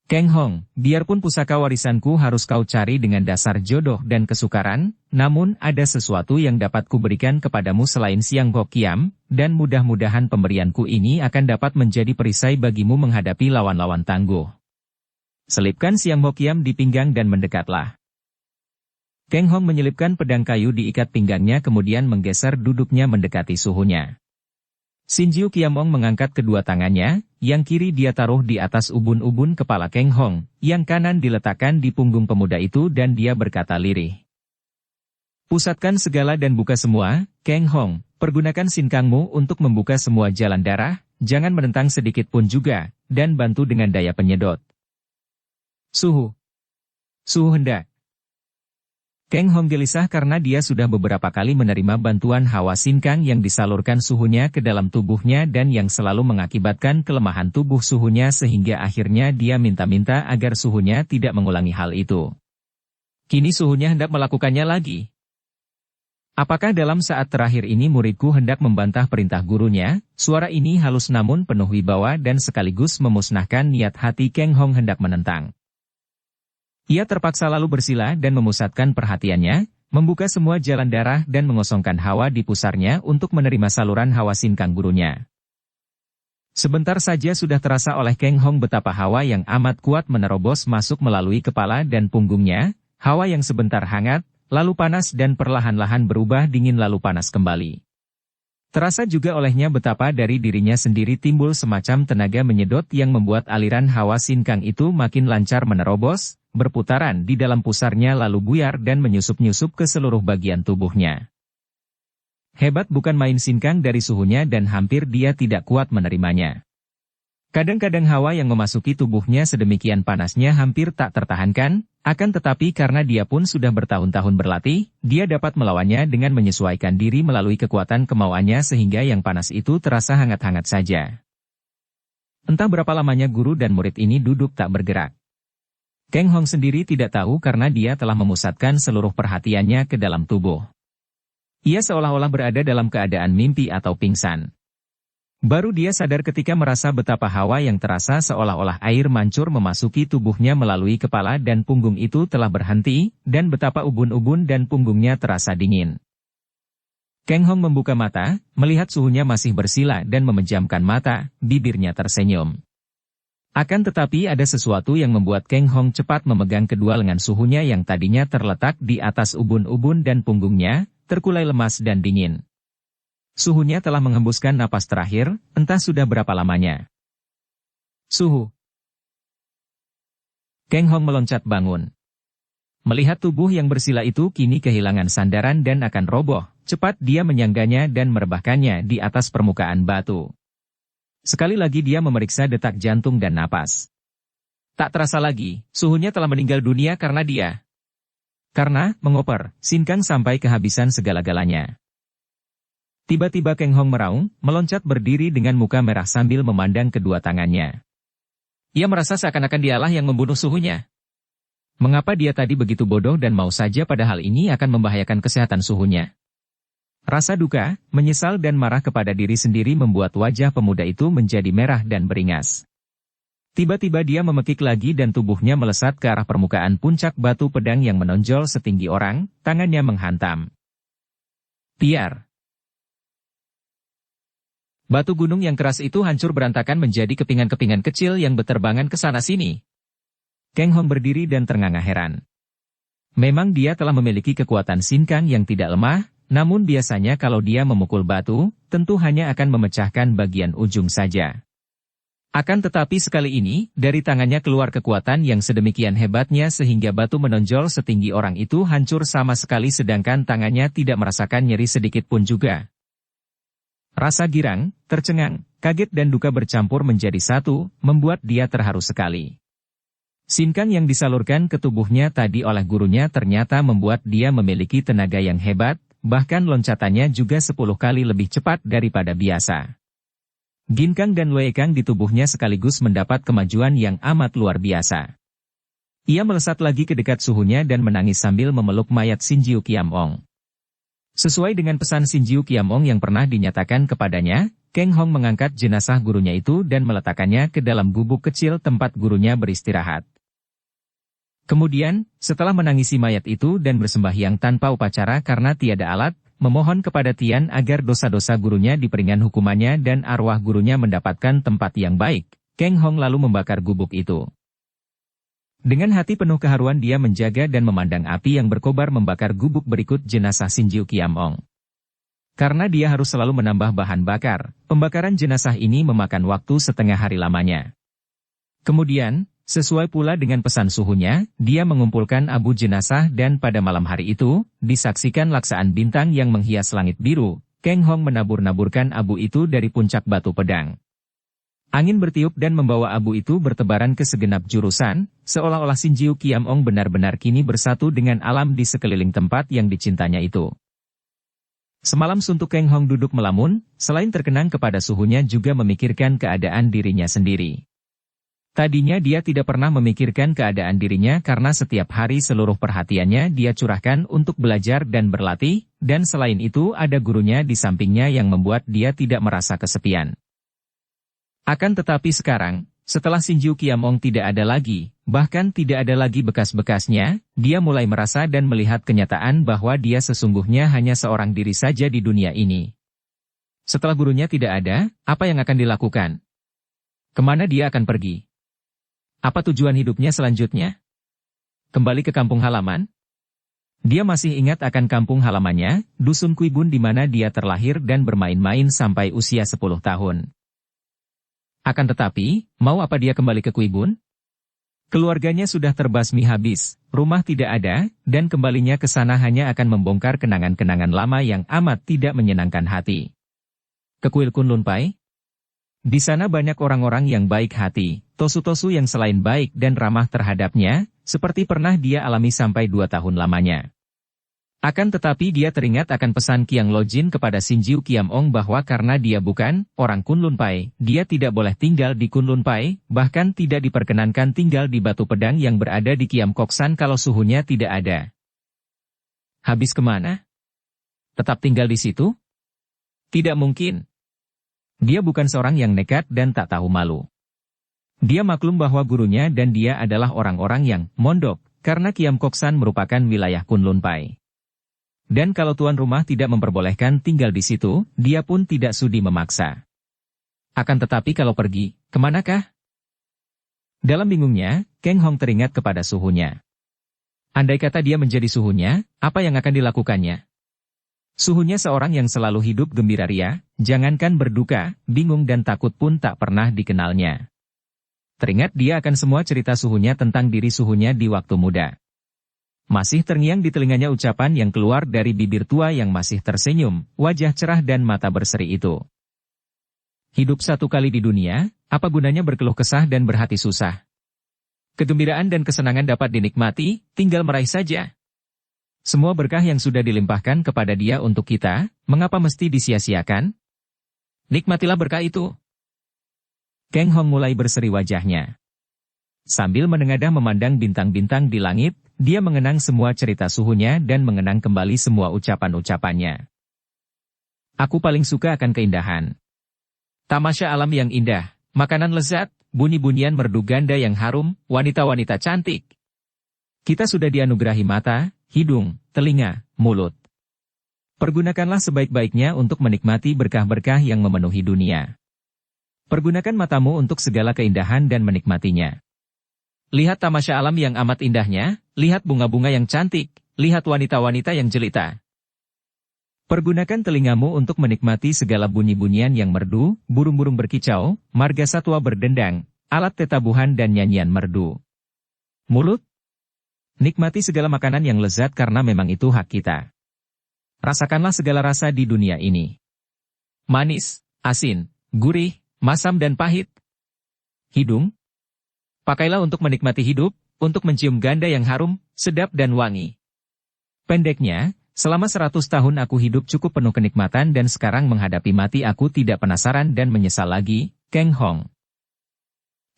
[SPEAKER 1] Kang Hong, biarpun pusaka warisanku harus kau cari dengan dasar jodoh dan kesukaran, namun ada sesuatu yang dapat kuberikan kepadamu selain Siang Bok Kiam, dan mudah-mudahan pemberianku ini akan dapat menjadi perisai bagimu menghadapi lawan-lawan tangguh. Selipkan Siang Bok Kiam di pinggang dan mendekatlah. Kang Hong menyelipkan pedang kayu di ikat pinggangnya kemudian menggeser duduknya mendekati suhunya. Sinjiu Kiamong mengangkat kedua tangannya, yang kiri dia taruh di atas ubun-ubun kepala Kang Hong, yang kanan diletakkan di punggung pemuda itu dan dia berkata lirih. Pusatkan segala dan buka semua, Kang Hong, pergunakan sinkangmu untuk membuka semua jalan darah, jangan menentang sedikit pun juga, dan bantu dengan daya penyedot. Suhu hendak. Kang Hong gelisah karena dia sudah beberapa kali menerima bantuan hawa sinkang yang disalurkan suhunya ke dalam tubuhnya dan yang selalu mengakibatkan kelemahan tubuh suhunya sehingga akhirnya dia minta-minta agar suhunya tidak mengulangi hal itu. Kini suhunya hendak melakukannya lagi. Apakah dalam saat terakhir ini muridku hendak membantah perintah gurunya? Suara ini halus namun penuh wibawa dan sekaligus memusnahkan niat hati Kang Hong hendak menentang. Ia terpaksa lalu bersila dan memusatkan perhatiannya, membuka semua jalan darah dan mengosongkan hawa di pusarnya untuk menerima saluran hawa sinkang gurunya. Sebentar saja sudah terasa oleh Kang Hong betapa hawa yang amat kuat menerobos masuk melalui kepala dan punggungnya, hawa yang sebentar hangat, lalu panas dan perlahan-lahan berubah dingin lalu panas kembali. Terasa juga olehnya betapa dari dirinya sendiri timbul semacam tenaga menyedot yang membuat aliran hawa sinkang itu makin lancar menerobos, berputaran di dalam pusarnya lalu buyar dan menyusup-nyusup ke seluruh bagian tubuhnya. Hebat bukan main sinkang dari suhunya dan hampir dia tidak kuat menerimanya. Kadang-kadang hawa yang memasuki tubuhnya sedemikian panasnya hampir tak tertahankan, akan tetapi karena dia pun sudah bertahun-tahun berlatih, dia dapat melawannya dengan menyesuaikan diri melalui kekuatan kemauannya sehingga yang panas itu terasa hangat-hangat saja. Entah berapa lamanya guru dan murid ini duduk tak bergerak. Kang Hong sendiri tidak tahu karena dia telah memusatkan seluruh perhatiannya ke dalam tubuh. Ia seolah-olah berada dalam keadaan mimpi atau pingsan. Baru dia sadar ketika merasa betapa hawa yang terasa seolah-olah air mancur memasuki tubuhnya melalui kepala dan punggung itu telah berhenti, dan betapa ubun-ubun dan punggungnya terasa dingin. Kang Hong membuka mata, melihat suhunya masih bersila dan memejamkan mata, bibirnya tersenyum. Akan tetapi ada sesuatu yang membuat Kang Hong cepat memegang kedua lengan suhunya yang tadinya terletak di atas ubun-ubun dan punggungnya, terkulai lemas dan dingin. Suhunya telah menghembuskan napas terakhir, entah sudah berapa lamanya. Suhu. Kang Hong meloncat bangun. Melihat tubuh yang bersila itu kini kehilangan sandaran dan akan roboh, cepat dia menyangganya dan merebahkannya di atas permukaan batu. Sekali lagi dia memeriksa detak jantung dan napas. Tak terasa lagi, suhunya telah meninggal dunia karena dia. Karena, mengoper, Sin Kang sampai kehabisan segala-galanya. Tiba-tiba Kang Hong meraung, meloncat berdiri dengan muka merah sambil memandang kedua tangannya. Ia merasa seakan-akan dialah yang membunuh suhunya. Mengapa dia tadi begitu bodoh dan mau saja padahal ini akan membahayakan kesehatan suhunya? Rasa duka, menyesal dan marah kepada diri sendiri membuat wajah pemuda itu menjadi merah dan beringas. Tiba-tiba dia memekik lagi dan tubuhnya melesat ke arah permukaan puncak batu pedang yang menonjol setinggi orang, tangannya menghantam. Piar! Batu gunung yang keras itu hancur berantakan menjadi kepingan-kepingan kecil yang berterbangan ke sana-sini. Kang Hong berdiri dan ternganga heran. Memang dia telah memiliki kekuatan Sin Kang yang tidak lemah, namun biasanya kalau dia memukul batu, tentu hanya akan memecahkan bagian ujung saja. Akan tetapi sekali ini, dari tangannya keluar kekuatan yang sedemikian hebatnya sehingga batu menonjol setinggi orang itu hancur sama sekali sedangkan tangannya tidak merasakan nyeri sedikit pun juga. Rasa girang, tercengang, kaget dan duka bercampur menjadi satu, membuat dia terharu sekali. Sin Kang yang disalurkan ke tubuhnya tadi oleh gurunya ternyata membuat dia memiliki tenaga yang hebat, bahkan loncatannya juga 10 kali lebih cepat daripada biasa. Gin Kang dan Wei Kang di tubuhnya sekaligus mendapat kemajuan yang amat luar biasa. Ia melesat lagi ke dekat suhunya dan menangis sambil memeluk mayat Sin Jiu Kiam Ong. Sesuai dengan pesan Sin Jiu Kiam Ong yang pernah dinyatakan kepadanya, Kang Hong mengangkat jenazah gurunya itu dan meletakkannya ke dalam gubuk kecil tempat gurunya beristirahat. Kemudian, setelah menangisi mayat itu dan bersembahyang tanpa upacara karena tiada alat, memohon kepada Tian agar dosa-dosa gurunya diperingan hukumannya dan arwah gurunya mendapatkan tempat yang baik, Kang Hong lalu membakar gubuk itu. Dengan hati penuh keharuan dia menjaga dan memandang api yang berkobar membakar gubuk berikut jenazah Sin Jiu Kiam Ong. Karena dia harus selalu menambah bahan bakar, pembakaran jenazah ini memakan waktu setengah hari lamanya. Kemudian, sesuai pula dengan pesan suhunya, dia mengumpulkan abu jenazah dan pada malam hari itu, disaksikan laksaan bintang yang menghias langit biru, Kang Hong menabur-naburkan abu itu dari puncak batu pedang. Angin bertiup dan membawa abu itu bertebaran ke segenap jurusan, seolah-olah Sin Jiu Kiam Ong benar-benar kini bersatu dengan alam di sekeliling tempat yang dicintanya itu. Semalam suntuk Kang Hong duduk melamun, selain terkenang kepada suhunya juga memikirkan keadaan dirinya sendiri. Tadinya dia tidak pernah memikirkan keadaan dirinya karena setiap hari seluruh perhatiannya dia curahkan untuk belajar dan berlatih, dan selain itu ada gurunya di sampingnya yang membuat dia tidak merasa kesepian. Akan tetapi sekarang, setelah Sin Jiu Kiam Ong tidak ada lagi, bahkan tidak ada lagi bekas-bekasnya, dia mulai merasa dan melihat kenyataan bahwa dia sesungguhnya hanya seorang diri saja di dunia ini. Setelah gurunya tidak ada, apa yang akan dilakukan? Kemana dia akan pergi? Apa tujuan hidupnya selanjutnya? Kembali ke kampung halaman? Dia masih ingat akan kampung halamannya, Dusun Kuibun di mana dia terlahir dan bermain-main sampai usia 10 tahun. Akan tetapi, mau apa dia kembali ke Kuibun? Keluarganya sudah terbasmi habis, rumah tidak ada, dan kembalinya ke sana hanya akan membongkar kenangan-kenangan lama yang amat tidak menyenangkan hati. Ke kuil Kunlun Pai? Di sana banyak orang-orang yang baik hati, tosu-tosu yang selain baik dan ramah terhadapnya, seperti pernah dia alami sampai 2 tahun lamanya. Akan tetapi dia teringat akan pesan Qiang Lojin kepada Sin Jiu Kiam Ong bahwa karena dia bukan orang Kunlun Pai, dia tidak boleh tinggal di Kunlun Pai, bahkan tidak diperkenankan tinggal di batu pedang yang berada di Kiam Kok San kalau suhunya tidak ada. Habis kemana? Tetap tinggal di situ? Tidak mungkin. Dia bukan seorang yang nekat dan tak tahu malu. Dia maklum bahwa gurunya dan dia adalah orang-orang yang mondok, karena Kiam Kok San merupakan wilayah Kunlun Pai. Dan kalau tuan rumah tidak memperbolehkan tinggal di situ, dia pun tidak sudi memaksa. Akan tetapi kalau pergi, kemanakah? Dalam bingungnya, Kang Hong teringat kepada suhunya. Andai kata dia menjadi suhunya, apa yang akan dilakukannya? Suhunya seorang yang selalu hidup gembira ria, jangankan berduka, bingung dan takut pun tak pernah dikenalnya. Teringat dia akan semua cerita suhunya tentang diri suhunya di waktu muda. Masih terngiang di telinganya ucapan yang keluar dari bibir tua yang masih tersenyum, wajah cerah dan mata berseri itu. Hidup satu kali di dunia, apa gunanya berkeluh kesah dan berhati susah? Kegembiraan dan kesenangan dapat dinikmati, tinggal meraih saja. Semua berkah yang sudah dilimpahkan kepada dia untuk kita, mengapa mesti disia-siakan? Nikmatilah berkah itu. Kang Hong mulai berseri wajahnya. Sambil menengadah memandang bintang-bintang di langit, dia mengenang semua cerita suhunya dan mengenang kembali semua ucapan-ucapannya. Aku paling suka akan keindahan. Tamasya alam yang indah, makanan lezat, bunyi-bunyian merdu ganda yang harum, wanita-wanita cantik. Kita sudah dianugerahi mata, hidung, telinga, mulut. Pergunakanlah sebaik-baiknya untuk menikmati berkah-berkah yang memenuhi dunia. Pergunakan matamu untuk segala keindahan dan menikmatinya. Lihat tamasya alam yang amat indahnya, lihat bunga-bunga yang cantik, lihat wanita-wanita yang jelita. Pergunakan telingamu untuk menikmati segala bunyi-bunyian yang merdu, burung-burung berkicau, marga satwa berdendang, alat tetabuhan dan nyanyian merdu. Mulut? Nikmati segala makanan yang lezat karena memang itu hak kita. Rasakanlah segala rasa di dunia ini. Manis, asin, gurih, masam dan pahit. Hidung? Pakailah untuk menikmati hidup, untuk mencium ganda yang harum, sedap dan wangi. Pendeknya, selama 100 tahun aku hidup cukup penuh kenikmatan dan sekarang menghadapi mati aku tidak penasaran dan menyesal lagi, Kang Hong.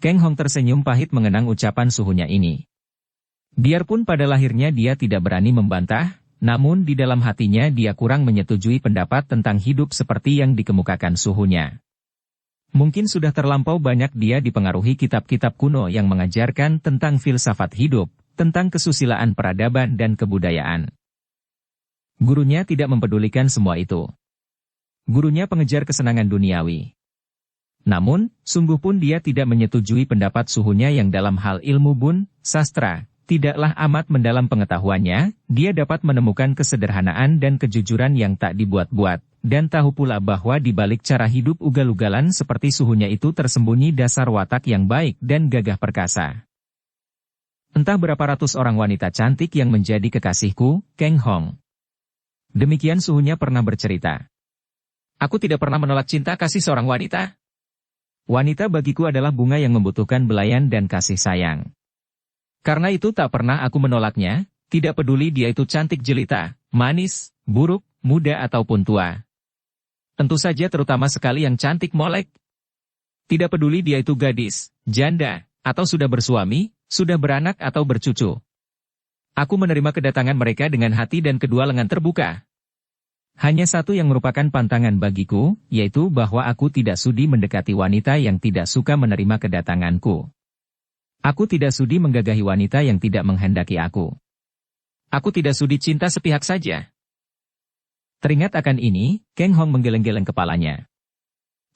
[SPEAKER 1] Kang Hong tersenyum pahit mengenang ucapan suhunya ini. Biarpun pada lahirnya dia tidak berani membantah, namun di dalam hatinya dia kurang menyetujui pendapat tentang hidup seperti yang dikemukakan suhunya. Mungkin sudah terlampau banyak dia dipengaruhi kitab-kitab kuno yang mengajarkan tentang filsafat hidup, tentang kesusilaan peradaban dan kebudayaan. Gurunya tidak mempedulikan semua itu. Gurunya pengejar kesenangan duniawi. Namun, sungguh pun dia tidak menyetujui pendapat suhunya yang dalam hal ilmu bun, sastra, tidaklah amat mendalam pengetahuannya, dia dapat menemukan kesederhanaan dan kejujuran yang tak dibuat-buat. Dan tahu pula bahwa di balik cara hidup ugal-ugalan seperti suhunya itu tersembunyi dasar watak yang baik dan gagah perkasa. Entah berapa ratus orang wanita cantik yang menjadi kekasihku, Kang Hong. Demikian suhunya pernah bercerita. Aku tidak pernah menolak cinta kasih seorang wanita. Wanita bagiku adalah bunga yang membutuhkan belayan dan kasih sayang. Karena itu tak pernah aku menolaknya, tidak peduli dia itu cantik jelita, manis, buruk, muda ataupun tua. Tentu saja terutama sekali yang cantik molek. Tidak peduli dia itu gadis, janda, atau sudah bersuami, sudah beranak atau bercucu. Aku menerima kedatangan mereka dengan hati dan kedua lengan terbuka. Hanya satu yang merupakan pantangan bagiku, yaitu bahwa aku tidak sudi mendekati wanita yang tidak suka menerima kedatanganku. Aku tidak sudi menggagahi wanita yang tidak menghendaki aku. Aku tidak sudi cinta sepihak saja. Teringat akan ini, Kang Hong menggeleng-geleng kepalanya.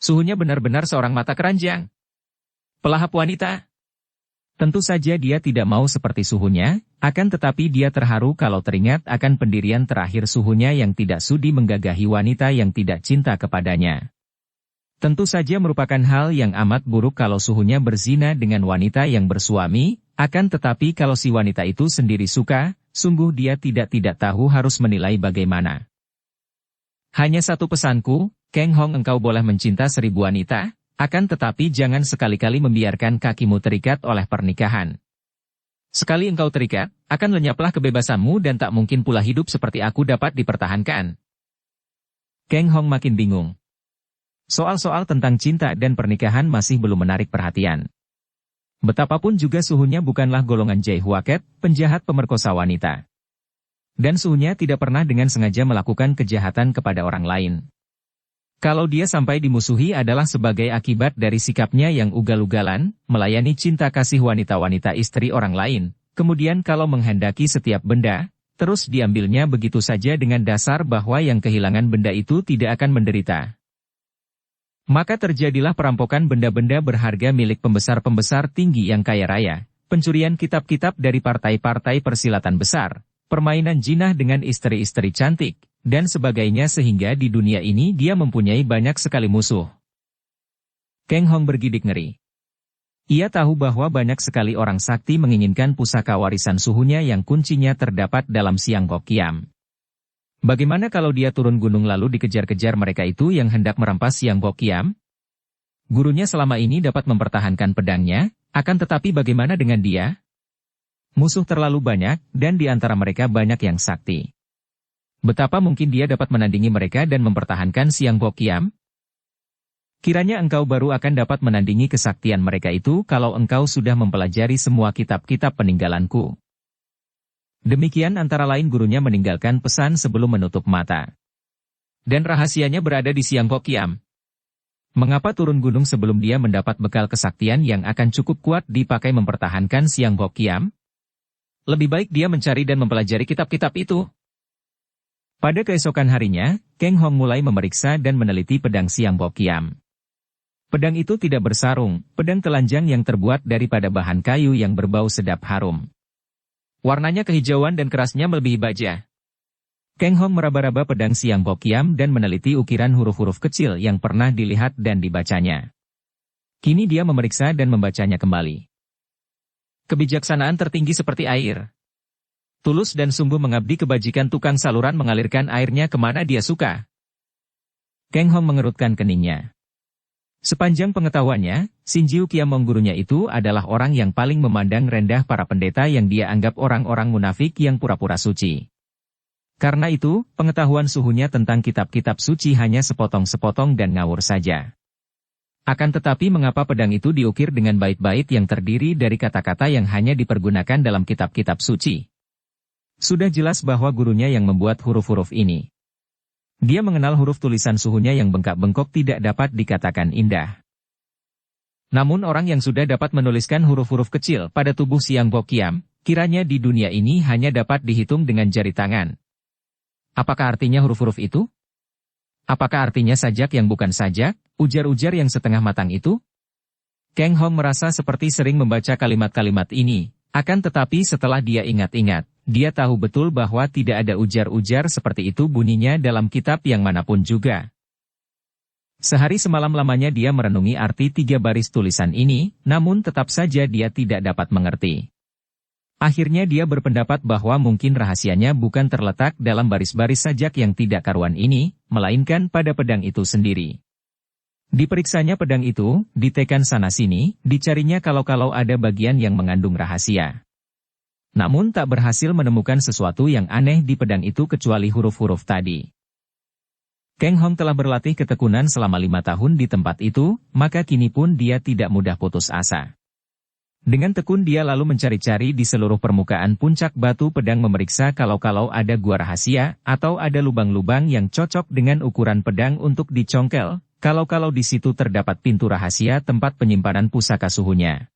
[SPEAKER 1] Suhunya benar-benar seorang mata keranjang. Pelahap wanita. Tentu saja dia tidak mau seperti suhunya, akan tetapi dia terharu kalau teringat akan pendirian terakhir suhunya yang tidak sudi menggagahi wanita yang tidak cinta kepadanya. Tentu saja merupakan hal yang amat buruk kalau suhunya berzina dengan wanita yang bersuami, akan tetapi kalau si wanita itu sendiri suka, sungguh dia tidak tahu harus menilai bagaimana. Hanya satu pesanku, Kang Hong, engkau boleh mencinta 1000 wanita, akan tetapi jangan sekali-kali membiarkan kakimu terikat oleh pernikahan. Sekali engkau terikat, akan lenyaplah kebebasanmu dan tak mungkin pula hidup seperti aku dapat dipertahankan. Kang Hong makin bingung. Soal-soal tentang cinta dan pernikahan masih belum menarik perhatian. Betapapun juga suhunya bukanlah golongan Jai Huaket, penjahat pemerkosa wanita. Dan suhunya tidak pernah dengan sengaja melakukan kejahatan kepada orang lain. Kalau dia sampai dimusuhi adalah sebagai akibat dari sikapnya yang ugal-ugalan, melayani cinta kasih wanita-wanita istri orang lain, kemudian kalau menghendaki setiap benda, terus diambilnya begitu saja dengan dasar bahwa yang kehilangan benda itu tidak akan menderita. Maka terjadilah perampokan benda-benda berharga milik pembesar-pembesar tinggi yang kaya raya, pencurian kitab-kitab dari partai-partai persilatan besar, permainan jinah dengan istri-istri cantik, dan sebagainya sehingga di dunia ini dia mempunyai banyak sekali musuh. Kang Hong bergidik ngeri. Ia tahu bahwa banyak sekali orang sakti menginginkan pusaka warisan suhunya yang kuncinya terdapat dalam Siang Kok Kiam. Bagaimana kalau dia turun gunung lalu dikejar-kejar mereka itu yang hendak merampas Siang Kok Kiam? Gurunya selama ini dapat mempertahankan pedangnya, akan tetapi bagaimana dengan dia? Musuh terlalu banyak, dan di antara mereka banyak yang sakti. Betapa mungkin dia dapat menandingi mereka dan mempertahankan Siang Bo Kiam? Kiranya engkau baru akan dapat menandingi kesaktian mereka itu kalau engkau sudah mempelajari semua kitab-kitab peninggalanku. Demikian antara lain gurunya meninggalkan pesan sebelum menutup mata. Dan rahasianya berada di Siang Bo Kiam. Mengapa turun gunung sebelum dia mendapat bekal kesaktian yang akan cukup kuat dipakai mempertahankan Siang Bo Kiam? Lebih baik dia mencari dan mempelajari kitab-kitab itu. Pada keesokan harinya, Kang Hong mulai memeriksa dan meneliti pedang Siang Bo Kiam. Pedang itu tidak bersarung, pedang telanjang yang terbuat daripada bahan kayu yang berbau sedap harum. Warnanya kehijauan dan kerasnya melebihi baja. Kang Hong meraba-raba pedang Siang Bo Kiam dan meneliti ukiran huruf-huruf kecil yang pernah dilihat dan dibacanya. Kini dia memeriksa dan membacanya kembali. Kebijaksanaan tertinggi seperti air. Tulus dan sungguh mengabdi kebajikan tukang saluran mengalirkan airnya kemana dia suka. Kang Hong mengerutkan keningnya. Sepanjang pengetahuannya, Sin Jiu Kiamong gurunya itu adalah orang yang paling memandang rendah para pendeta yang dia anggap orang-orang munafik yang pura-pura suci. Karena itu, pengetahuan suhunya tentang kitab-kitab suci hanya sepotong-sepotong dan ngawur saja. Akan tetapi mengapa pedang itu diukir dengan bait-bait yang terdiri dari kata-kata yang hanya dipergunakan dalam kitab-kitab suci? Sudah jelas bahwa gurunya yang membuat huruf-huruf ini. Dia mengenal huruf tulisan suhunya yang bengkak-bengkok tidak dapat dikatakan indah. Namun orang yang sudah dapat menuliskan huruf-huruf kecil pada tubuh Siang Bo Kiam, kiranya di dunia ini hanya dapat dihitung dengan jari tangan. Apakah artinya huruf-huruf itu? Apakah artinya sajak yang bukan sajak, ujar-ujar yang setengah matang itu? Kang Hong merasa seperti sering membaca kalimat-kalimat ini, akan tetapi setelah dia ingat-ingat, dia tahu betul bahwa tidak ada ujar-ujar seperti itu bunyinya dalam kitab yang manapun juga. Sehari semalam lamanya dia merenungi arti 3 baris tulisan ini, namun tetap saja dia tidak dapat mengerti. Akhirnya dia berpendapat bahwa mungkin rahasianya bukan terletak dalam baris-baris sajak yang tidak karuan ini, melainkan pada pedang itu sendiri. Diperiksanya pedang itu, ditekan sana-sini, dicarinya kalau-kalau ada bagian yang mengandung rahasia. Namun tak berhasil menemukan sesuatu yang aneh di pedang itu kecuali huruf-huruf tadi. Kang Hong telah berlatih ketekunan selama 5 tahun di tempat itu, maka kini pun dia tidak mudah putus asa. Dengan tekun dia lalu mencari-cari di seluruh permukaan puncak batu pedang memeriksa kalau-kalau ada gua rahasia, atau ada lubang-lubang yang cocok dengan ukuran pedang untuk dicongkel, kalau-kalau di situ terdapat pintu rahasia tempat penyimpanan pusaka suhunya.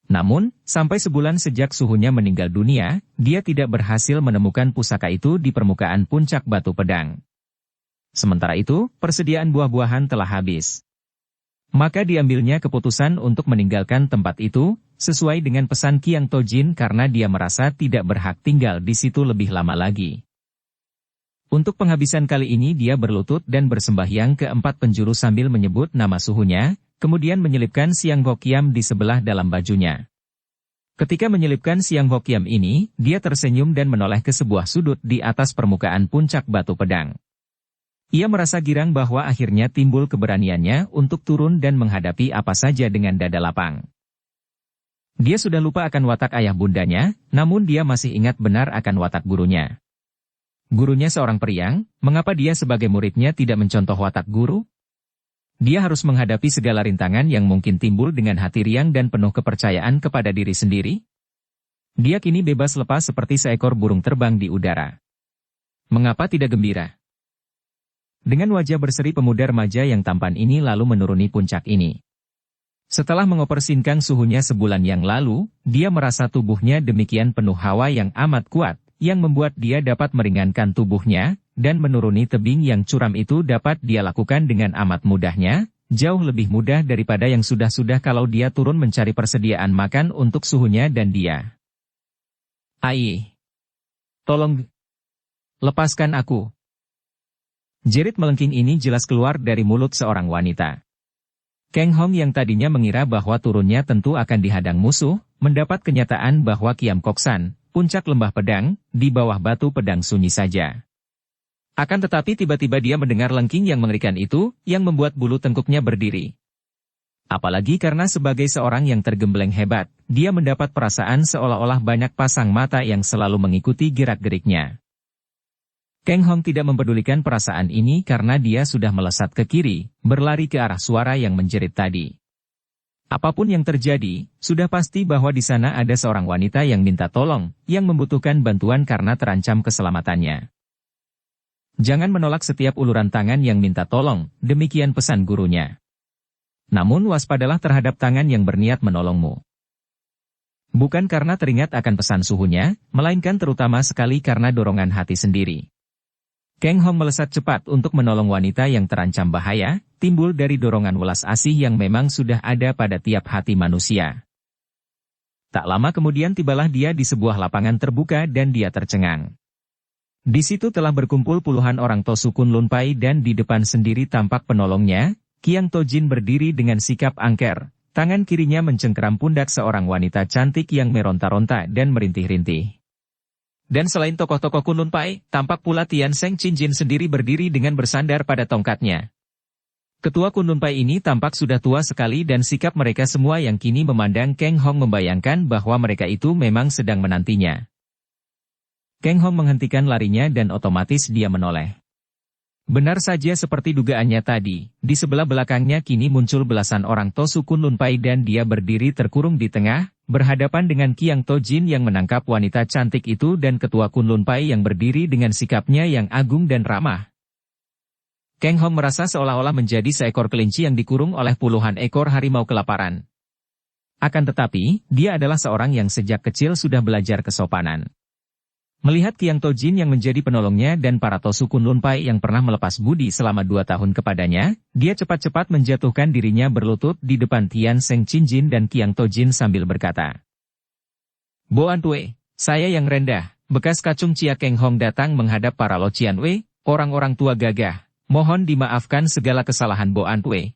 [SPEAKER 1] Namun, sampai sebulan sejak suhunya meninggal dunia, dia tidak berhasil menemukan pusaka itu di permukaan puncak batu pedang. Sementara itu, persediaan buah-buahan telah habis. Maka diambilnya keputusan untuk meninggalkan tempat itu, sesuai dengan pesan Qiang Tojin karena dia merasa tidak berhak tinggal di situ lebih lama lagi. Untuk penghabisan kali ini dia berlutut dan bersembahyang ke 4 penjuru sambil menyebut nama suhunya, kemudian menyelipkan Siang Bo Kiam di sebelah dalam bajunya. Ketika menyelipkan Siang Bo Kiam ini, dia tersenyum dan menoleh ke sebuah sudut di atas permukaan puncak batu pedang. Ia merasa girang bahwa akhirnya timbul keberaniannya untuk turun dan menghadapi apa saja dengan dada lapang. Dia sudah lupa akan watak ayah bundanya, namun dia masih ingat benar akan watak gurunya. Gurunya seorang periang, mengapa dia sebagai muridnya tidak mencontoh watak guru? Dia harus menghadapi segala rintangan yang mungkin timbul dengan hati riang dan penuh kepercayaan kepada diri sendiri. Dia kini bebas lepas seperti seekor burung terbang di udara. Mengapa tidak gembira? Dengan wajah berseri pemuda remaja yang tampan ini lalu menuruni puncak ini. Setelah mengoperasikan suhunya sebulan yang lalu, dia merasa tubuhnya demikian penuh hawa yang amat kuat, yang membuat dia dapat meringankan tubuhnya, dan menuruni tebing yang curam itu dapat dia lakukan dengan amat mudahnya, jauh lebih mudah daripada yang sudah-sudah kalau dia turun mencari persediaan makan untuk suhunya dan dia. Ai, tolong, lepaskan aku. Jerit melengking ini jelas keluar dari mulut seorang wanita. Kang Hong yang tadinya mengira bahwa turunnya tentu akan dihadang musuh, mendapat kenyataan bahwa Kiam Kok San, puncak lembah pedang, di bawah batu pedang sunyi saja. Akan tetapi tiba-tiba dia mendengar lengking yang mengerikan itu, yang membuat bulu tengkuknya berdiri. Apalagi karena sebagai seorang yang tergembleng hebat, dia mendapat perasaan seolah-olah banyak pasang mata yang selalu mengikuti gerak-geriknya. Kang Hong tidak mempedulikan perasaan ini karena dia sudah melesat ke kiri, berlari ke arah suara yang menjerit tadi. Apapun yang terjadi, sudah pasti bahwa di sana ada seorang wanita yang minta tolong, yang membutuhkan bantuan karena terancam keselamatannya. Jangan menolak setiap uluran tangan yang minta tolong, demikian pesan gurunya. Namun waspadalah terhadap tangan yang berniat menolongmu. Bukan karena teringat akan pesan suhunya, melainkan terutama sekali karena dorongan hati sendiri. Kang Hong melesat cepat untuk menolong wanita yang terancam bahaya, timbul dari dorongan welas asih yang memang sudah ada pada tiap hati manusia. Tak lama kemudian tibalah dia di sebuah lapangan terbuka dan dia tercengang. Di situ telah berkumpul puluhan orang Tosu Kunlun Pai dan di depan sendiri tampak penolongnya, Qiang Tojin berdiri dengan sikap angker, tangan kirinya mencengkeram pundak seorang wanita cantik yang meronta-ronta dan merintih-rintih. Dan selain tokoh-tokoh Kunlun Pai, tampak pula Tian Seng Qinjin sendiri berdiri dengan bersandar pada tongkatnya. Ketua Kunlun Pai ini tampak sudah tua sekali dan sikap mereka semua yang kini memandang Kang Hong membayangkan bahwa mereka itu memang sedang menantinya. Kang Hong menghentikan larinya dan otomatis dia menoleh. Benar saja seperti dugaannya tadi, di sebelah belakangnya kini muncul belasan orang Tosu Kunlun Pai dan dia berdiri terkurung di tengah, berhadapan dengan Qiang Tojin yang menangkap wanita cantik itu dan ketua Kunlun Pai yang berdiri dengan sikapnya yang agung dan ramah. Kang Hong merasa seolah-olah menjadi seekor kelinci yang dikurung oleh puluhan ekor harimau kelaparan. Akan tetapi, dia adalah seorang yang sejak kecil sudah belajar kesopanan. Melihat Qiang Tojin yang menjadi penolongnya dan para Tosu Kunlun Pai yang pernah melepas budi selama 2 tahun kepadanya, dia cepat-cepat menjatuhkan dirinya berlutut di depan Tian Seng Qinjin dan Qiang Tojin sambil berkata, "Boan Tue, saya yang rendah, bekas kacung Chia Kang Hong datang menghadap para Lo Cian Wei, orang-orang tua gagah, mohon dimaafkan segala kesalahan Boan Tue."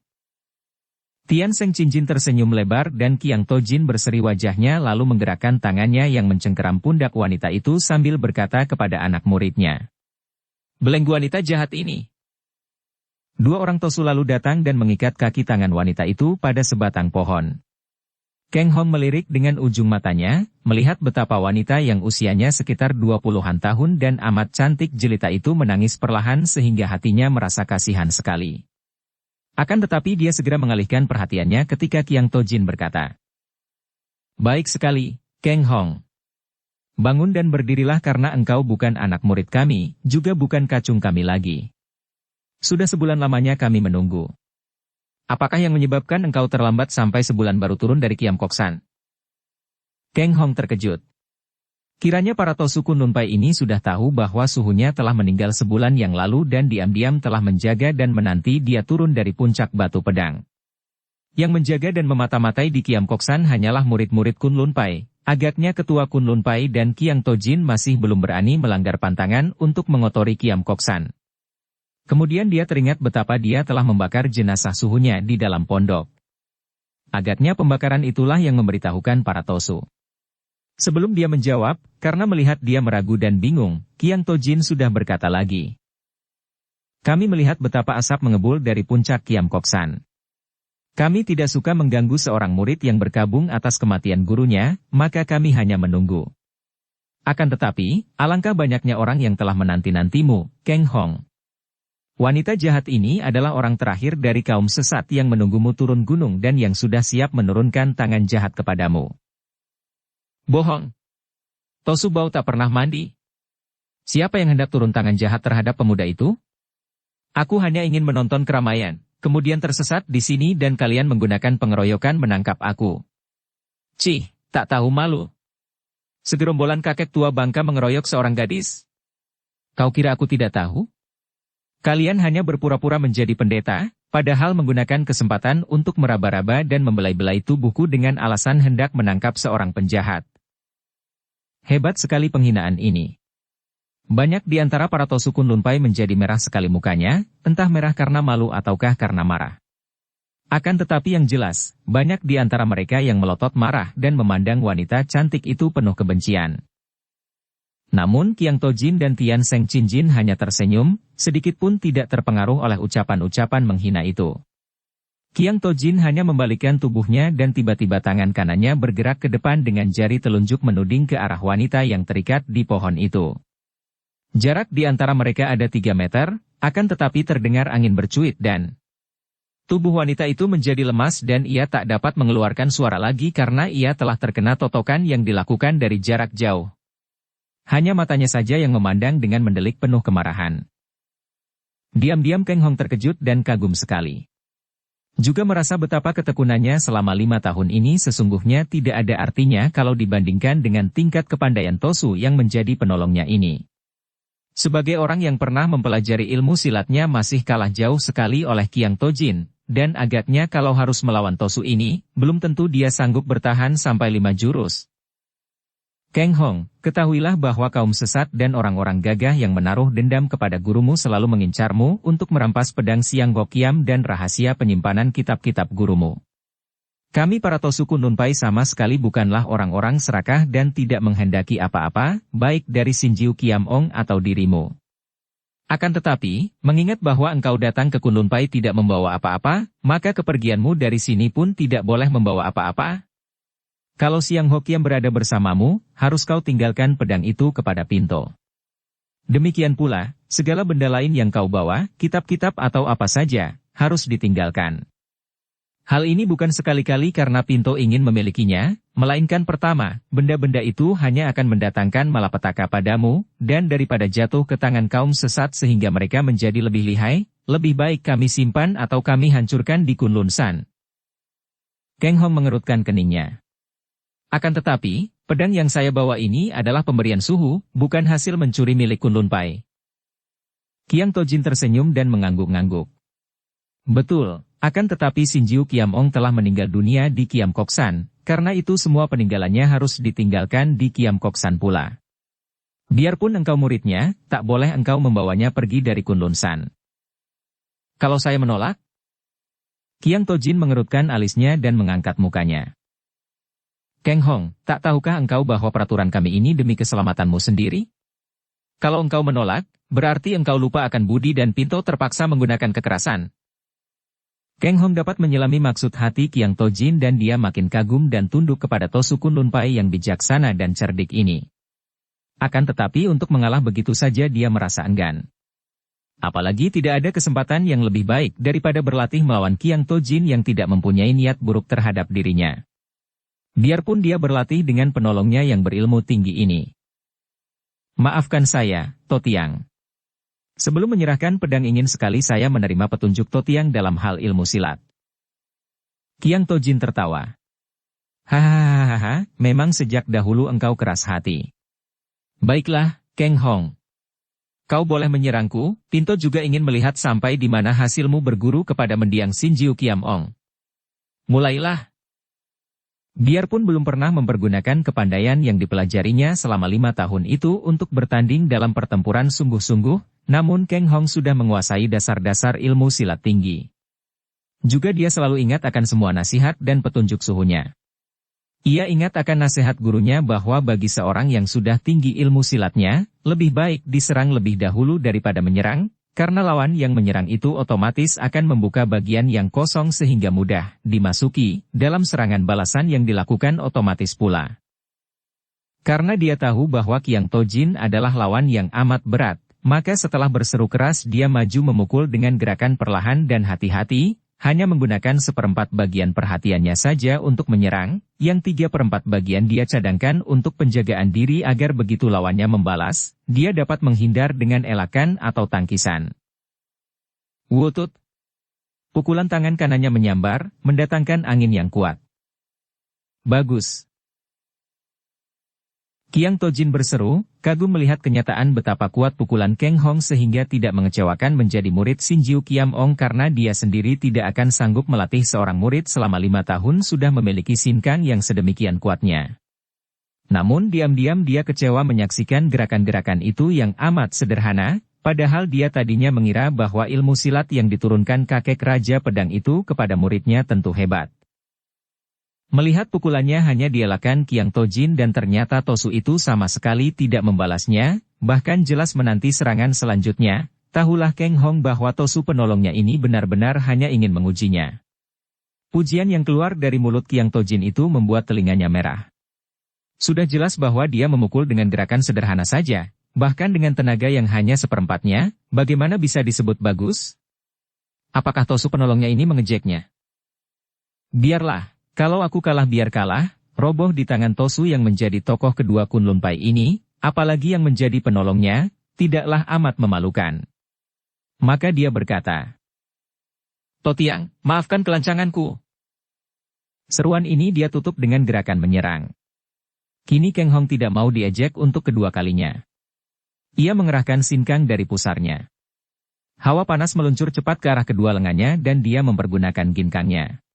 [SPEAKER 1] Tian Seng Qinjin tersenyum lebar dan Qiang Tojin berseri wajahnya lalu menggerakkan tangannya yang mencengkeram pundak wanita itu sambil berkata kepada anak muridnya, "Belenggu wanita jahat ini." 2 orang Tosu lalu datang dan mengikat kaki tangan wanita itu pada sebatang pohon. Kang Hong melirik dengan ujung matanya, melihat betapa wanita yang usianya sekitar 20-an tahun dan amat cantik jelita itu menangis perlahan sehingga hatinya merasa kasihan sekali. Akan tetapi dia segera mengalihkan perhatiannya ketika Qiang Tojin berkata, "Baik sekali, Kang Hong. Bangun dan berdirilah karena engkau bukan anak murid kami, juga bukan kacung kami lagi. Sudah sebulan lamanya kami menunggu. Apakah yang menyebabkan engkau terlambat sampai sebulan baru turun dari Kiam Koksan?" Kang Hong terkejut. Kiranya para Tosu Kunlun Pai ini sudah tahu bahwa suhunya telah meninggal sebulan yang lalu dan diam-diam telah menjaga dan menanti dia turun dari puncak batu pedang. Yang menjaga dan memata-matai di Kiam Koksan hanyalah murid-murid Kunlun Pai. Agaknya ketua Kunlun Pai dan Qiang Tojin masih belum berani melanggar pantangan untuk mengotori Kiam Koksan. Kemudian dia teringat betapa dia telah membakar jenazah suhunya di dalam pondok. Agaknya pembakaran itulah yang memberitahukan para Tosu. Sebelum dia menjawab, karena melihat dia meragu dan bingung, Qiang Tojin sudah berkata lagi. "Kami melihat betapa asap mengebul dari puncak Kiam Koksan. Kami tidak suka mengganggu seorang murid yang berkabung atas kematian gurunya, maka kami hanya menunggu. Akan tetapi, alangkah banyaknya orang yang telah menanti-nantimu, Kang Hong. Wanita jahat ini adalah orang terakhir dari kaum sesat yang menunggumu turun gunung dan yang sudah siap menurunkan tangan jahat kepadamu." "Bohong. Tosu Bau tak pernah mandi. Siapa yang hendak turun tangan jahat terhadap pemuda itu? Aku hanya ingin menonton keramaian, kemudian tersesat di sini dan kalian menggunakan pengeroyokan menangkap aku. Cih, tak tahu malu. Segerombolan kakek tua bangka mengeroyok seorang gadis. Kau kira aku tidak tahu? Kalian hanya berpura-pura menjadi pendeta, padahal menggunakan kesempatan untuk meraba-raba dan membelai-belai tubuhku dengan alasan hendak menangkap seorang penjahat. Hebat sekali penghinaan ini. Banyak di antara para Tosu Kunlun Pai menjadi merah sekali mukanya, entah merah karena malu ataukah karena marah. Akan tetapi yang jelas, banyak di antara mereka yang melotot marah dan memandang wanita cantik itu penuh kebencian. Namun Qiang Tojin dan Tian Seng Qinjin hanya tersenyum, sedikit pun tidak terpengaruh oleh ucapan-ucapan menghina itu. Kiang Tojin hanya membalikkan tubuhnya dan tiba-tiba tangan kanannya bergerak ke depan dengan jari telunjuk menuding ke arah wanita yang terikat di pohon itu. Jarak di antara mereka ada 3 meter, akan tetapi terdengar angin bercuit dan tubuh wanita itu menjadi lemas dan ia tak dapat mengeluarkan suara lagi karena ia telah terkena totokan yang dilakukan dari jarak jauh. Hanya matanya saja yang memandang dengan mendelik penuh kemarahan. Diam-diam Kang Hong terkejut dan kagum sekali. Juga merasa betapa ketekunannya selama 5 tahun ini sesungguhnya tidak ada artinya kalau dibandingkan dengan tingkat kepandaian Tosu yang menjadi penolongnya ini. Sebagai orang yang pernah mempelajari ilmu silatnya masih kalah jauh sekali oleh Kiang Tojin, dan agaknya kalau harus melawan Tosu ini, belum tentu dia sanggup bertahan sampai 5 jurus. Kang Hong, ketahuilah bahwa kaum sesat dan orang-orang gagah yang menaruh dendam kepada gurumu selalu mengincarmu untuk merampas pedang Siang Hokiam dan rahasia penyimpanan kitab-kitab gurumu. Kami para Tosu Kunlunpai sama sekali bukanlah orang-orang serakah dan tidak menghendaki apa-apa, baik dari Shinjiu Kiam-ong atau dirimu. Akan tetapi, mengingat bahwa engkau datang ke Kunlunpai tidak membawa apa-apa, maka kepergianmu dari sini pun tidak boleh membawa apa-apa. Kalau Siang Hokiam berada bersamamu, harus kau tinggalkan pedang itu kepada Pinto. Demikian pula, segala benda lain yang kau bawa, kitab-kitab atau apa saja, harus ditinggalkan. Hal ini bukan sekali-kali karena Pinto ingin memilikinya, melainkan pertama, benda-benda itu hanya akan mendatangkan malapetaka padamu, dan daripada jatuh ke tangan kaum sesat sehingga mereka menjadi lebih lihai, lebih baik kami simpan atau kami hancurkan di Kunlun San. Kang Hong mengerutkan keningnya. Akan tetapi, pedang yang saya bawa ini adalah pemberian suhu, bukan hasil mencuri milik Kunlunpai. Kiang Tojin tersenyum dan mengangguk-ngangguk. Betul, akan tetapi Shinjiu Kiam-ong telah meninggal dunia di Kiam Koksan, karena itu semua peninggalannya harus ditinggalkan di Kiam Koksan pula. Biarpun engkau muridnya, tak boleh engkau membawanya pergi dari Kunlun San. Kalau saya menolak? Kiang Tojin mengerutkan alisnya dan mengangkat mukanya. Kang Hong, tak tahukah engkau bahwa peraturan kami ini demi keselamatanmu sendiri? Kalau engkau menolak, berarti engkau lupa akan budi dan Pinto terpaksa menggunakan kekerasan. Kang Hong dapat menyelami maksud hati Kiang Tojin dan dia makin kagum dan tunduk kepada Tosu Kunlunpai yang bijaksana dan cerdik ini. Akan tetapi untuk mengalah begitu saja dia merasa enggan. Apalagi tidak ada kesempatan yang lebih baik daripada berlatih melawan Kiang Tojin yang tidak mempunyai niat buruk terhadap dirinya. Biarpun dia berlatih dengan penolongnya yang berilmu tinggi ini. Maafkan saya, Totiang. Sebelum menyerahkan pedang ingin sekali saya menerima petunjuk Totiang dalam hal ilmu silat. Kiang Tojin tertawa. Hahaha, memang sejak dahulu engkau keras hati. Baiklah, Kang Hong. Kau boleh menyerangku, Pinto juga ingin melihat sampai di mana hasilmu berguru kepada mendiang Shinjiu Kiam-ong. Mulailah. Biarpun belum pernah mempergunakan kepandaian yang dipelajarinya selama 5 tahun itu untuk bertanding dalam pertempuran sungguh-sungguh, namun Kang Hong sudah menguasai dasar-dasar ilmu silat tinggi. Juga dia selalu ingat akan semua nasihat dan petunjuk suhunya. Ia ingat akan nasihat gurunya bahwa bagi seorang yang sudah tinggi ilmu silatnya, lebih baik diserang lebih dahulu daripada menyerang, karena lawan yang menyerang itu otomatis akan membuka bagian yang kosong sehingga mudah dimasuki dalam serangan balasan yang dilakukan otomatis pula. Karena dia tahu bahwa Kiang Tojin adalah lawan yang amat berat, maka setelah berseru keras dia maju memukul dengan gerakan perlahan dan hati-hati, hanya menggunakan 1/4 bagian perhatiannya saja untuk menyerang, yang 3/4 bagian dia cadangkan untuk penjagaan diri agar begitu lawannya membalas, dia dapat menghindar dengan elakan atau tangkisan. Wutut. Pukulan tangan kanannya menyambar, mendatangkan angin yang kuat. Bagus. Kiang Tojin berseru, kagum melihat kenyataan betapa kuat pukulan Kang Hong sehingga tidak mengecewakan menjadi murid Shinjiu Kiam-ong karena dia sendiri tidak akan sanggup melatih seorang murid selama 5 tahun sudah memiliki sinkang yang sedemikian kuatnya. Namun diam-diam dia kecewa menyaksikan gerakan-gerakan itu yang amat sederhana, padahal dia tadinya mengira bahwa ilmu silat yang diturunkan kakek Raja Pedang itu kepada muridnya tentu hebat. Melihat pukulannya hanya dielakkan Kiang Tojin dan ternyata Tosu itu sama sekali tidak membalasnya, bahkan jelas menanti serangan selanjutnya, tahulah Kang Hong bahwa Tosu penolongnya ini benar-benar hanya ingin mengujinya. Pujian yang keluar dari mulut Qiang Tojin itu membuat telinganya merah. Sudah jelas bahwa dia memukul dengan gerakan sederhana saja, bahkan dengan tenaga yang hanya seperempatnya, bagaimana bisa disebut bagus? Apakah Tosu penolongnya ini mengejeknya? Biarlah, kalau aku kalah biar kalah, roboh di tangan Tosu yang menjadi tokoh kedua Kunlun Pai ini, apalagi yang menjadi penolongnya, tidaklah amat memalukan. Maka dia berkata, Totiang, maafkan kelancanganku. Seruan ini dia tutup dengan gerakan menyerang. Kini Kang Hong tidak mau diejek untuk kedua kalinya. Ia mengerahkan sinkang dari pusarnya. Hawa panas meluncur cepat ke arah kedua lengannya dan dia mempergunakan ginkangnya.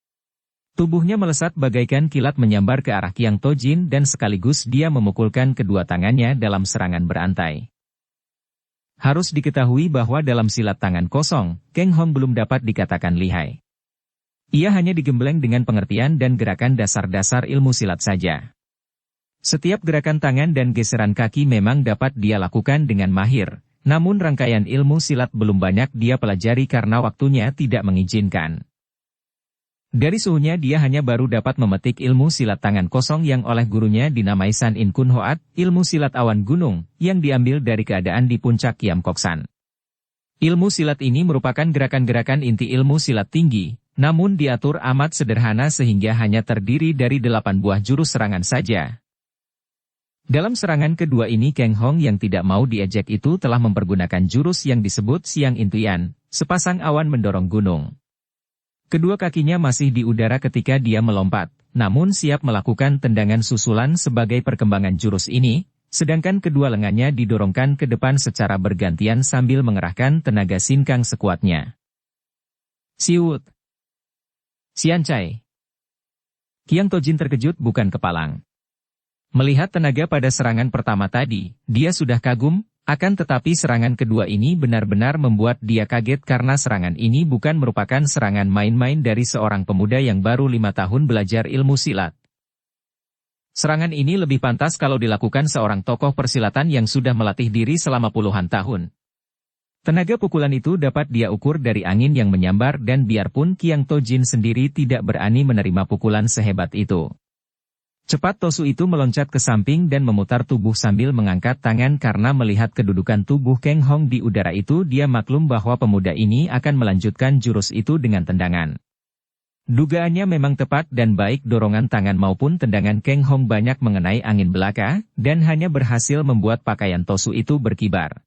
[SPEAKER 1] Tubuhnya melesat bagaikan kilat menyambar ke arah Qiang Tojin dan sekaligus dia memukulkan kedua tangannya dalam serangan berantai. Harus diketahui bahwa dalam silat tangan kosong, Kang Hong belum dapat dikatakan lihai. Ia hanya digembleng dengan pengertian dan gerakan dasar-dasar ilmu silat saja. Setiap gerakan tangan dan geseran kaki memang dapat dia lakukan dengan mahir, namun rangkaian ilmu silat belum banyak dia pelajari karena waktunya tidak mengizinkan. Dari suhunya dia hanya baru dapat memetik ilmu silat tangan kosong yang oleh gurunya dinamai San In Kun Hoat, ilmu silat awan gunung, yang diambil dari keadaan di puncak Kiam Kok San. Ilmu silat ini merupakan gerakan-gerakan inti ilmu silat tinggi, namun diatur amat sederhana sehingga hanya terdiri dari 8 buah jurus serangan saja. Dalam serangan kedua ini Kang Hong yang tidak mau diejek itu telah mempergunakan jurus yang disebut Siang Intuian, sepasang awan mendorong gunung. Kedua kakinya masih di udara ketika dia melompat, namun siap melakukan tendangan susulan sebagai perkembangan jurus ini, sedangkan kedua lengannya didorongkan ke depan secara bergantian sambil mengerahkan tenaga sinkang sekuatnya. Siwut! Siancai! Qiang Tojin terkejut bukan kepalang. Melihat tenaga pada serangan pertama tadi, dia sudah kagum, akan tetapi serangan kedua ini benar-benar membuat dia kaget karena serangan ini bukan merupakan serangan main-main dari seorang pemuda yang baru 5 tahun belajar ilmu silat. Serangan ini lebih pantas kalau dilakukan seorang tokoh persilatan yang sudah melatih diri selama puluhan tahun. Tenaga pukulan itu dapat dia ukur dari angin yang menyambar dan biarpun Qiang Tojin sendiri tidak berani menerima pukulan sehebat itu. Cepat Tosu itu meloncat ke samping dan memutar tubuh sambil mengangkat tangan karena melihat kedudukan tubuh Kang Hong di udara itu dia maklum bahwa pemuda ini akan melanjutkan jurus itu dengan tendangan. Dugaannya memang tepat dan baik dorongan tangan maupun tendangan Kang Hong banyak mengenai angin belaka, dan hanya berhasil membuat pakaian Tosu itu berkibar.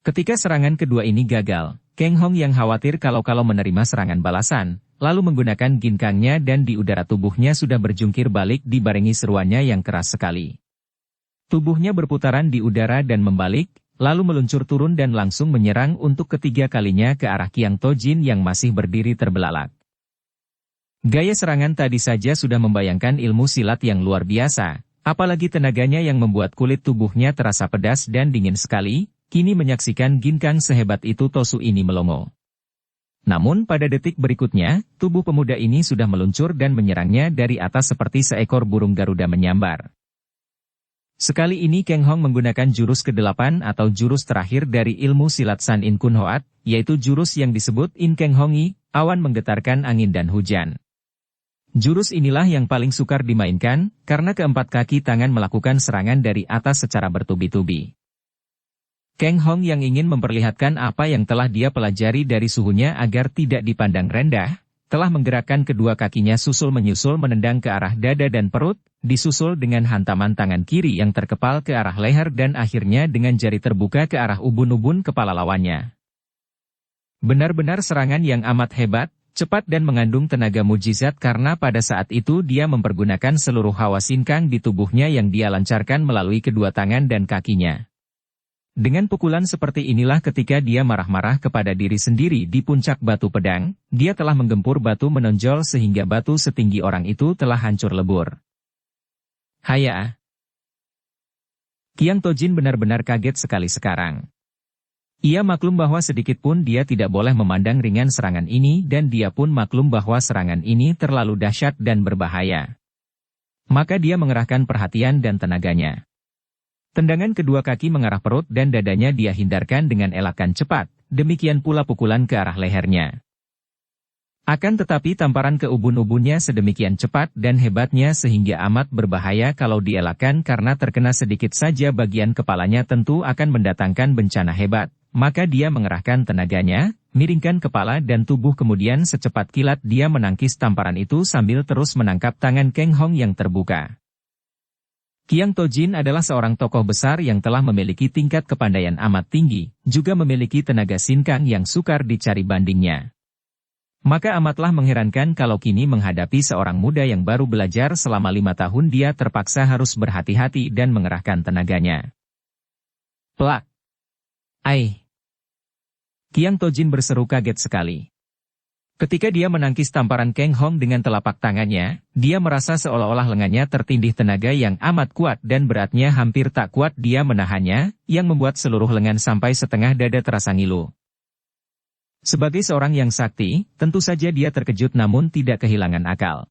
[SPEAKER 1] Ketika serangan kedua ini gagal, Kang Hong yang khawatir kalau menerima serangan balasan, lalu menggunakan ginkangnya dan di udara tubuhnya sudah berjungkir balik dibarengi seruannya yang keras sekali. Tubuhnya berputaran di udara dan membalik, lalu meluncur turun dan langsung menyerang untuk ketiga kalinya ke arah Qiang Tojin yang masih berdiri terbelalak. Gaya serangan tadi saja sudah membayangkan ilmu silat yang luar biasa, apalagi tenaganya yang membuat kulit tubuhnya terasa pedas dan dingin sekali, kini menyaksikan ginkang sehebat itu Tosu ini melongo. Namun pada detik berikutnya, tubuh pemuda ini sudah meluncur dan menyerangnya dari atas seperti seekor burung Garuda menyambar. Sekali ini Kang Hong menggunakan jurus ke-8 atau jurus terakhir dari ilmu silat San In Kun Hoat, yaitu jurus yang disebut In Kang Hongi, awan menggetarkan angin dan hujan. Jurus inilah yang paling sukar dimainkan, karena keempat kaki tangan melakukan serangan dari atas secara bertubi-tubi. Kang Hong yang ingin memperlihatkan apa yang telah dia pelajari dari suhunya agar tidak dipandang rendah, telah menggerakkan kedua kakinya susul-menyusul menendang ke arah dada dan perut, disusul dengan hantaman tangan kiri yang terkepal ke arah leher dan akhirnya dengan jari terbuka ke arah ubun-ubun kepala lawannya. Benar-benar serangan yang amat hebat, cepat dan mengandung tenaga mujizat karena pada saat itu dia mempergunakan seluruh hawa sinkang di tubuhnya yang dia lancarkan melalui kedua tangan dan kakinya. Dengan pukulan seperti inilah ketika dia marah-marah kepada diri sendiri di puncak batu pedang, dia telah menggempur batu menonjol sehingga batu setinggi orang itu telah hancur lebur. Haya! Qiang Tojin benar-benar kaget sekali sekarang. Ia maklum bahwa sedikit pun dia tidak boleh memandang ringan serangan ini dan dia pun maklum bahwa serangan ini terlalu dahsyat dan berbahaya. Maka dia mengerahkan perhatian dan tenaganya. Tendangan kedua kaki mengarah perut dan dadanya dia hindarkan dengan elakan cepat, demikian pula pukulan ke arah lehernya. Akan tetapi tamparan ke ubun-ubunnya sedemikian cepat dan hebatnya sehingga amat berbahaya kalau dielakkan karena terkena sedikit saja bagian kepalanya tentu akan mendatangkan bencana hebat. Maka dia mengerahkan tenaganya, miringkan kepala dan tubuh kemudian secepat kilat dia menangkis tamparan itu sambil terus menangkap tangan Kang Hong yang terbuka. Qiang Tojin adalah seorang tokoh besar yang telah memiliki tingkat kepandaian amat tinggi, juga memiliki tenaga sinkang yang sukar dicari bandingnya. Maka amatlah mengherankan kalau kini menghadapi seorang muda yang baru belajar selama 5 tahun dia terpaksa harus berhati-hati dan mengerahkan tenaganya. Plak! Ai! Qiang Tojin berseru kaget sekali. Ketika dia menangkis tamparan Kang Hong dengan telapak tangannya, dia merasa seolah-olah lengannya tertindih tenaga yang amat kuat dan beratnya hampir tak kuat dia menahannya, yang membuat seluruh lengan sampai setengah dada terasa ngilu. Sebagai seorang yang sakti, tentu saja dia terkejut namun tidak kehilangan akal.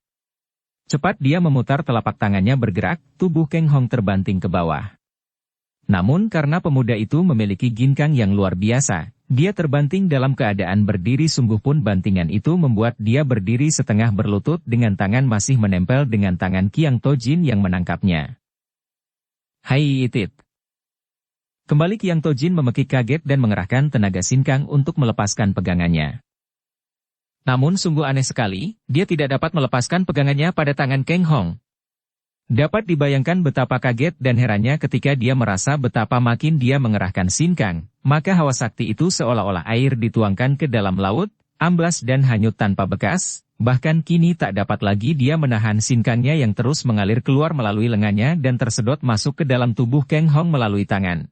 [SPEAKER 1] Cepat dia memutar telapak tangannya bergerak, tubuh Kang Hong terbanting ke bawah. Namun karena pemuda itu memiliki ginkang yang luar biasa, dia terbanting dalam keadaan berdiri sungguh pun bantingan itu membuat dia berdiri setengah berlutut dengan tangan masih menempel dengan tangan Qiang Tojin yang menangkapnya. Hai itit! Kembali Qiang Tojin memekik kaget dan mengerahkan tenaga sinkang untuk melepaskan pegangannya. Namun sungguh aneh sekali, dia tidak dapat melepaskan pegangannya pada tangan Kang Hong. Dapat dibayangkan betapa kaget dan herannya ketika dia merasa betapa makin dia mengerahkan sinkang, maka hawa sakti itu seolah-olah air dituangkan ke dalam laut, amblas dan hanyut tanpa bekas, bahkan kini tak dapat lagi dia menahan sinkangnya yang terus mengalir keluar melalui lengannya dan tersedot masuk ke dalam tubuh Kang Hong melalui tangan.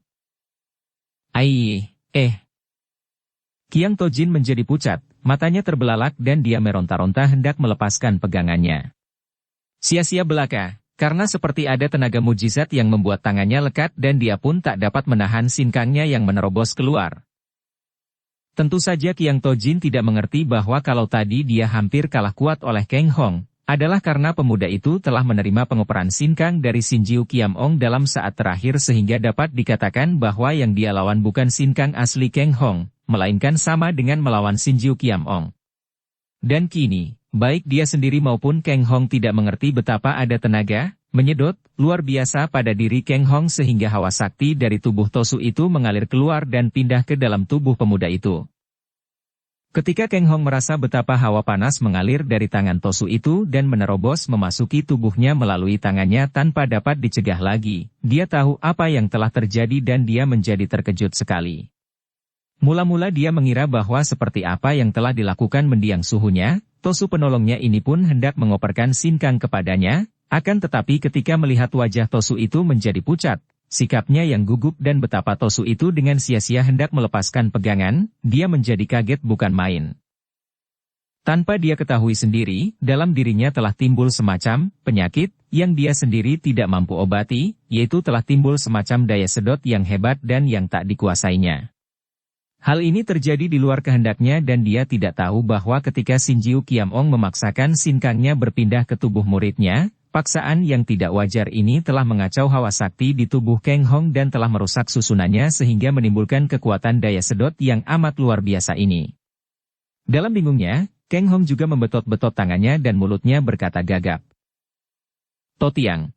[SPEAKER 1] Qiang Tojin menjadi pucat, matanya terbelalak dan dia meronta-ronta hendak melepaskan pegangannya. Sia-sia belaka, karena seperti ada tenaga mujizat yang membuat tangannya lekat dan dia pun tak dapat menahan sinkangnya yang menerobos keluar. Tentu saja Qiang Tojin tidak mengerti bahwa kalau tadi dia hampir kalah kuat oleh Kang Hong, adalah karena pemuda itu telah menerima pengoperan sinkang dari Sinjiu Qiamong dalam saat terakhir sehingga dapat dikatakan bahwa yang dia lawan bukan sinkang asli Kang Hong, melainkan sama dengan melawan Sinjiu Qiamong. Dan kini, baik dia sendiri maupun Kang Hong tidak mengerti betapa ada tenaga, menyedot, luar biasa pada diri Kang Hong sehingga hawa sakti dari tubuh Tosu itu mengalir keluar dan pindah ke dalam tubuh pemuda itu. Ketika Kang Hong merasa betapa hawa panas mengalir dari tangan Tosu itu dan menerobos memasuki tubuhnya melalui tangannya tanpa dapat dicegah lagi, dia tahu apa yang telah terjadi dan dia menjadi terkejut sekali. Mula-mula dia mengira bahwa seperti apa yang telah dilakukan mendiang suhunya, Tosu penolongnya ini pun hendak mengoperkan sinkang kepadanya, akan tetapi ketika melihat wajah Tosu itu menjadi pucat, sikapnya yang gugup dan betapa Tosu itu dengan sia-sia hendak melepaskan pegangan, dia menjadi kaget bukan main. Tanpa dia ketahui sendiri, dalam dirinya telah timbul semacam penyakit yang dia sendiri tidak mampu obati, yaitu telah timbul semacam daya sedot yang hebat dan yang tak dikuasainya. Hal ini terjadi di luar kehendaknya dan dia tidak tahu bahwa ketika Sinjiu Qiamong memaksakan sinkangnya berpindah ke tubuh muridnya, paksaan yang tidak wajar ini telah mengacau hawa sakti di tubuh Kang Hong dan telah merusak susunannya sehingga menimbulkan kekuatan daya sedot yang amat luar biasa ini. Dalam bingungnya, Kang Hong juga membetot-betot tangannya dan mulutnya berkata gagap. Totiang.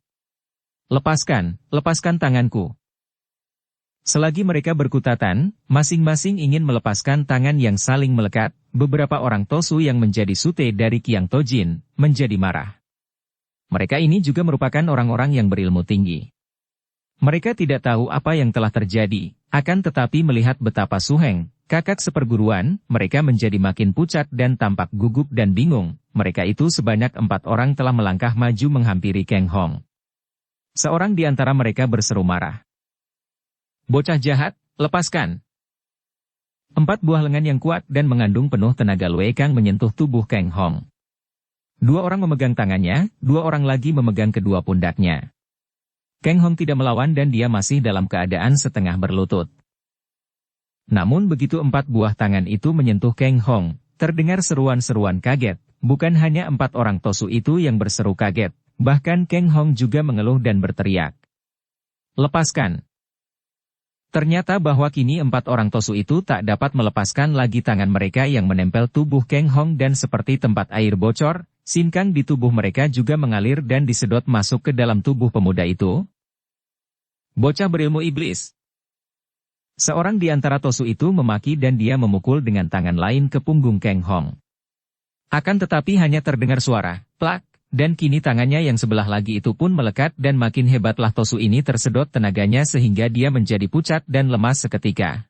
[SPEAKER 1] Lepaskan tanganku. Selagi mereka berkutatan, masing-masing ingin melepaskan tangan yang saling melekat, beberapa orang Tosu yang menjadi sute dari Qiang Tojin, menjadi marah. Mereka ini juga merupakan orang-orang yang berilmu tinggi. Mereka tidak tahu apa yang telah terjadi, akan tetapi melihat betapa Su Heng, kakak seperguruan, mereka menjadi makin pucat dan tampak gugup dan bingung. Mereka itu sebanyak 4 orang telah melangkah maju menghampiri Kang Hong. Seorang di antara mereka berseru marah. Bocah jahat, lepaskan. 4 buah lengan yang kuat dan mengandung penuh tenaga Lue Kang menyentuh tubuh Kang Hong. 2 orang memegang tangannya, 2 orang lagi memegang kedua pundaknya. Kang Hong tidak melawan dan dia masih dalam keadaan setengah berlutut. Namun begitu 4 buah tangan itu menyentuh Kang Hong, terdengar seruan-seruan kaget, bukan hanya 4 orang Tosu itu yang berseru kaget, bahkan Kang Hong juga mengeluh dan berteriak. Lepaskan. Ternyata bahwa kini 4 orang Tosu itu tak dapat melepaskan lagi tangan mereka yang menempel tubuh Kang Hong dan seperti tempat air bocor, sinkang di tubuh mereka juga mengalir dan disedot masuk ke dalam tubuh pemuda itu. Bocah berilmu iblis. Seorang di antara Tosu itu memaki dan dia memukul dengan tangan lain ke punggung Kang Hong. Akan tetapi hanya terdengar suara, plak, dan kini tangannya yang sebelah lagi itu pun melekat dan makin hebatlah Tosu ini tersedot tenaganya sehingga dia menjadi pucat dan lemas seketika.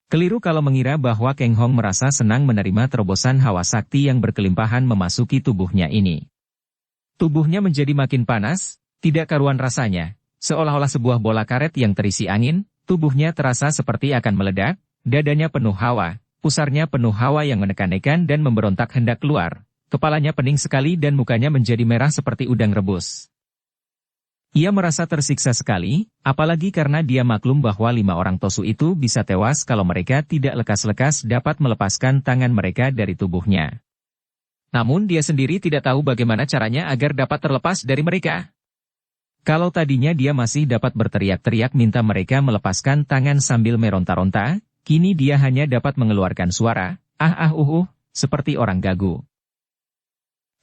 [SPEAKER 1] Keliru kalau mengira bahwa Kang Hong merasa senang menerima terobosan hawa sakti yang berkelimpahan memasuki tubuhnya ini. Tubuhnya menjadi makin panas, tidak karuan rasanya, seolah-olah sebuah bola karet yang terisi angin, tubuhnya terasa seperti akan meledak, dadanya penuh hawa, pusarnya penuh hawa yang menekan-nekan dan memberontak hendak keluar, kepalanya pening sekali dan mukanya menjadi merah seperti udang rebus. Ia merasa tersiksa sekali, apalagi karena dia maklum bahwa 5 orang Tosu itu bisa tewas kalau mereka tidak lekas-lekas dapat melepaskan tangan mereka dari tubuhnya. Namun dia sendiri tidak tahu bagaimana caranya agar dapat terlepas dari mereka. Kalau tadinya dia masih dapat berteriak-teriak minta mereka melepaskan tangan sambil meronta-ronta, kini dia hanya dapat mengeluarkan suara, seperti orang gagu.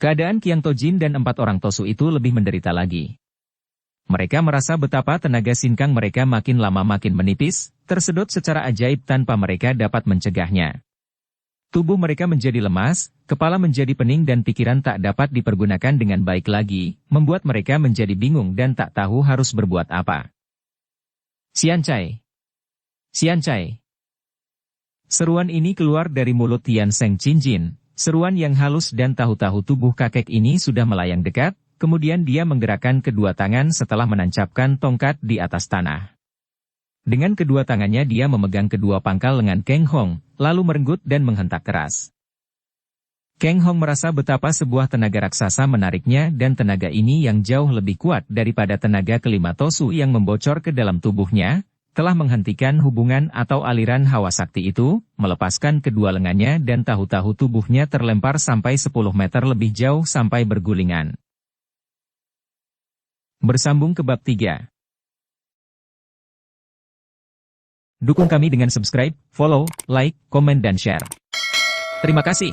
[SPEAKER 1] Keadaan Qiang Tojin dan 4 orang Tosu itu lebih menderita lagi. Mereka merasa betapa tenaga sinkang mereka makin lama makin menipis, tersedot secara ajaib tanpa mereka dapat mencegahnya. Tubuh mereka menjadi lemas, kepala menjadi pening dan pikiran tak dapat dipergunakan dengan baik lagi, membuat mereka menjadi bingung dan tak tahu harus berbuat apa. Xiancai! Xiancai! Seruan ini keluar dari mulut Tian Seng Qinjin, seruan yang halus dan tahu-tahu tubuh kakek ini sudah melayang dekat, kemudian dia menggerakkan kedua tangan setelah menancapkan tongkat di atas tanah. Dengan kedua tangannya dia memegang kedua pangkal lengan Kang Hong, lalu merenggut dan menghentak keras. Kang Hong merasa betapa sebuah tenaga raksasa menariknya dan tenaga ini yang jauh lebih kuat daripada tenaga kelima Tosu yang membocor ke dalam tubuhnya, telah menghentikan hubungan atau aliran hawa sakti itu, melepaskan kedua lengannya dan tahu-tahu tubuhnya terlempar sampai 10 meter lebih jauh sampai bergulingan. Bersambung ke bab 3. Dukung kami dengan subscribe, follow, like, komen dan share. Terima kasih.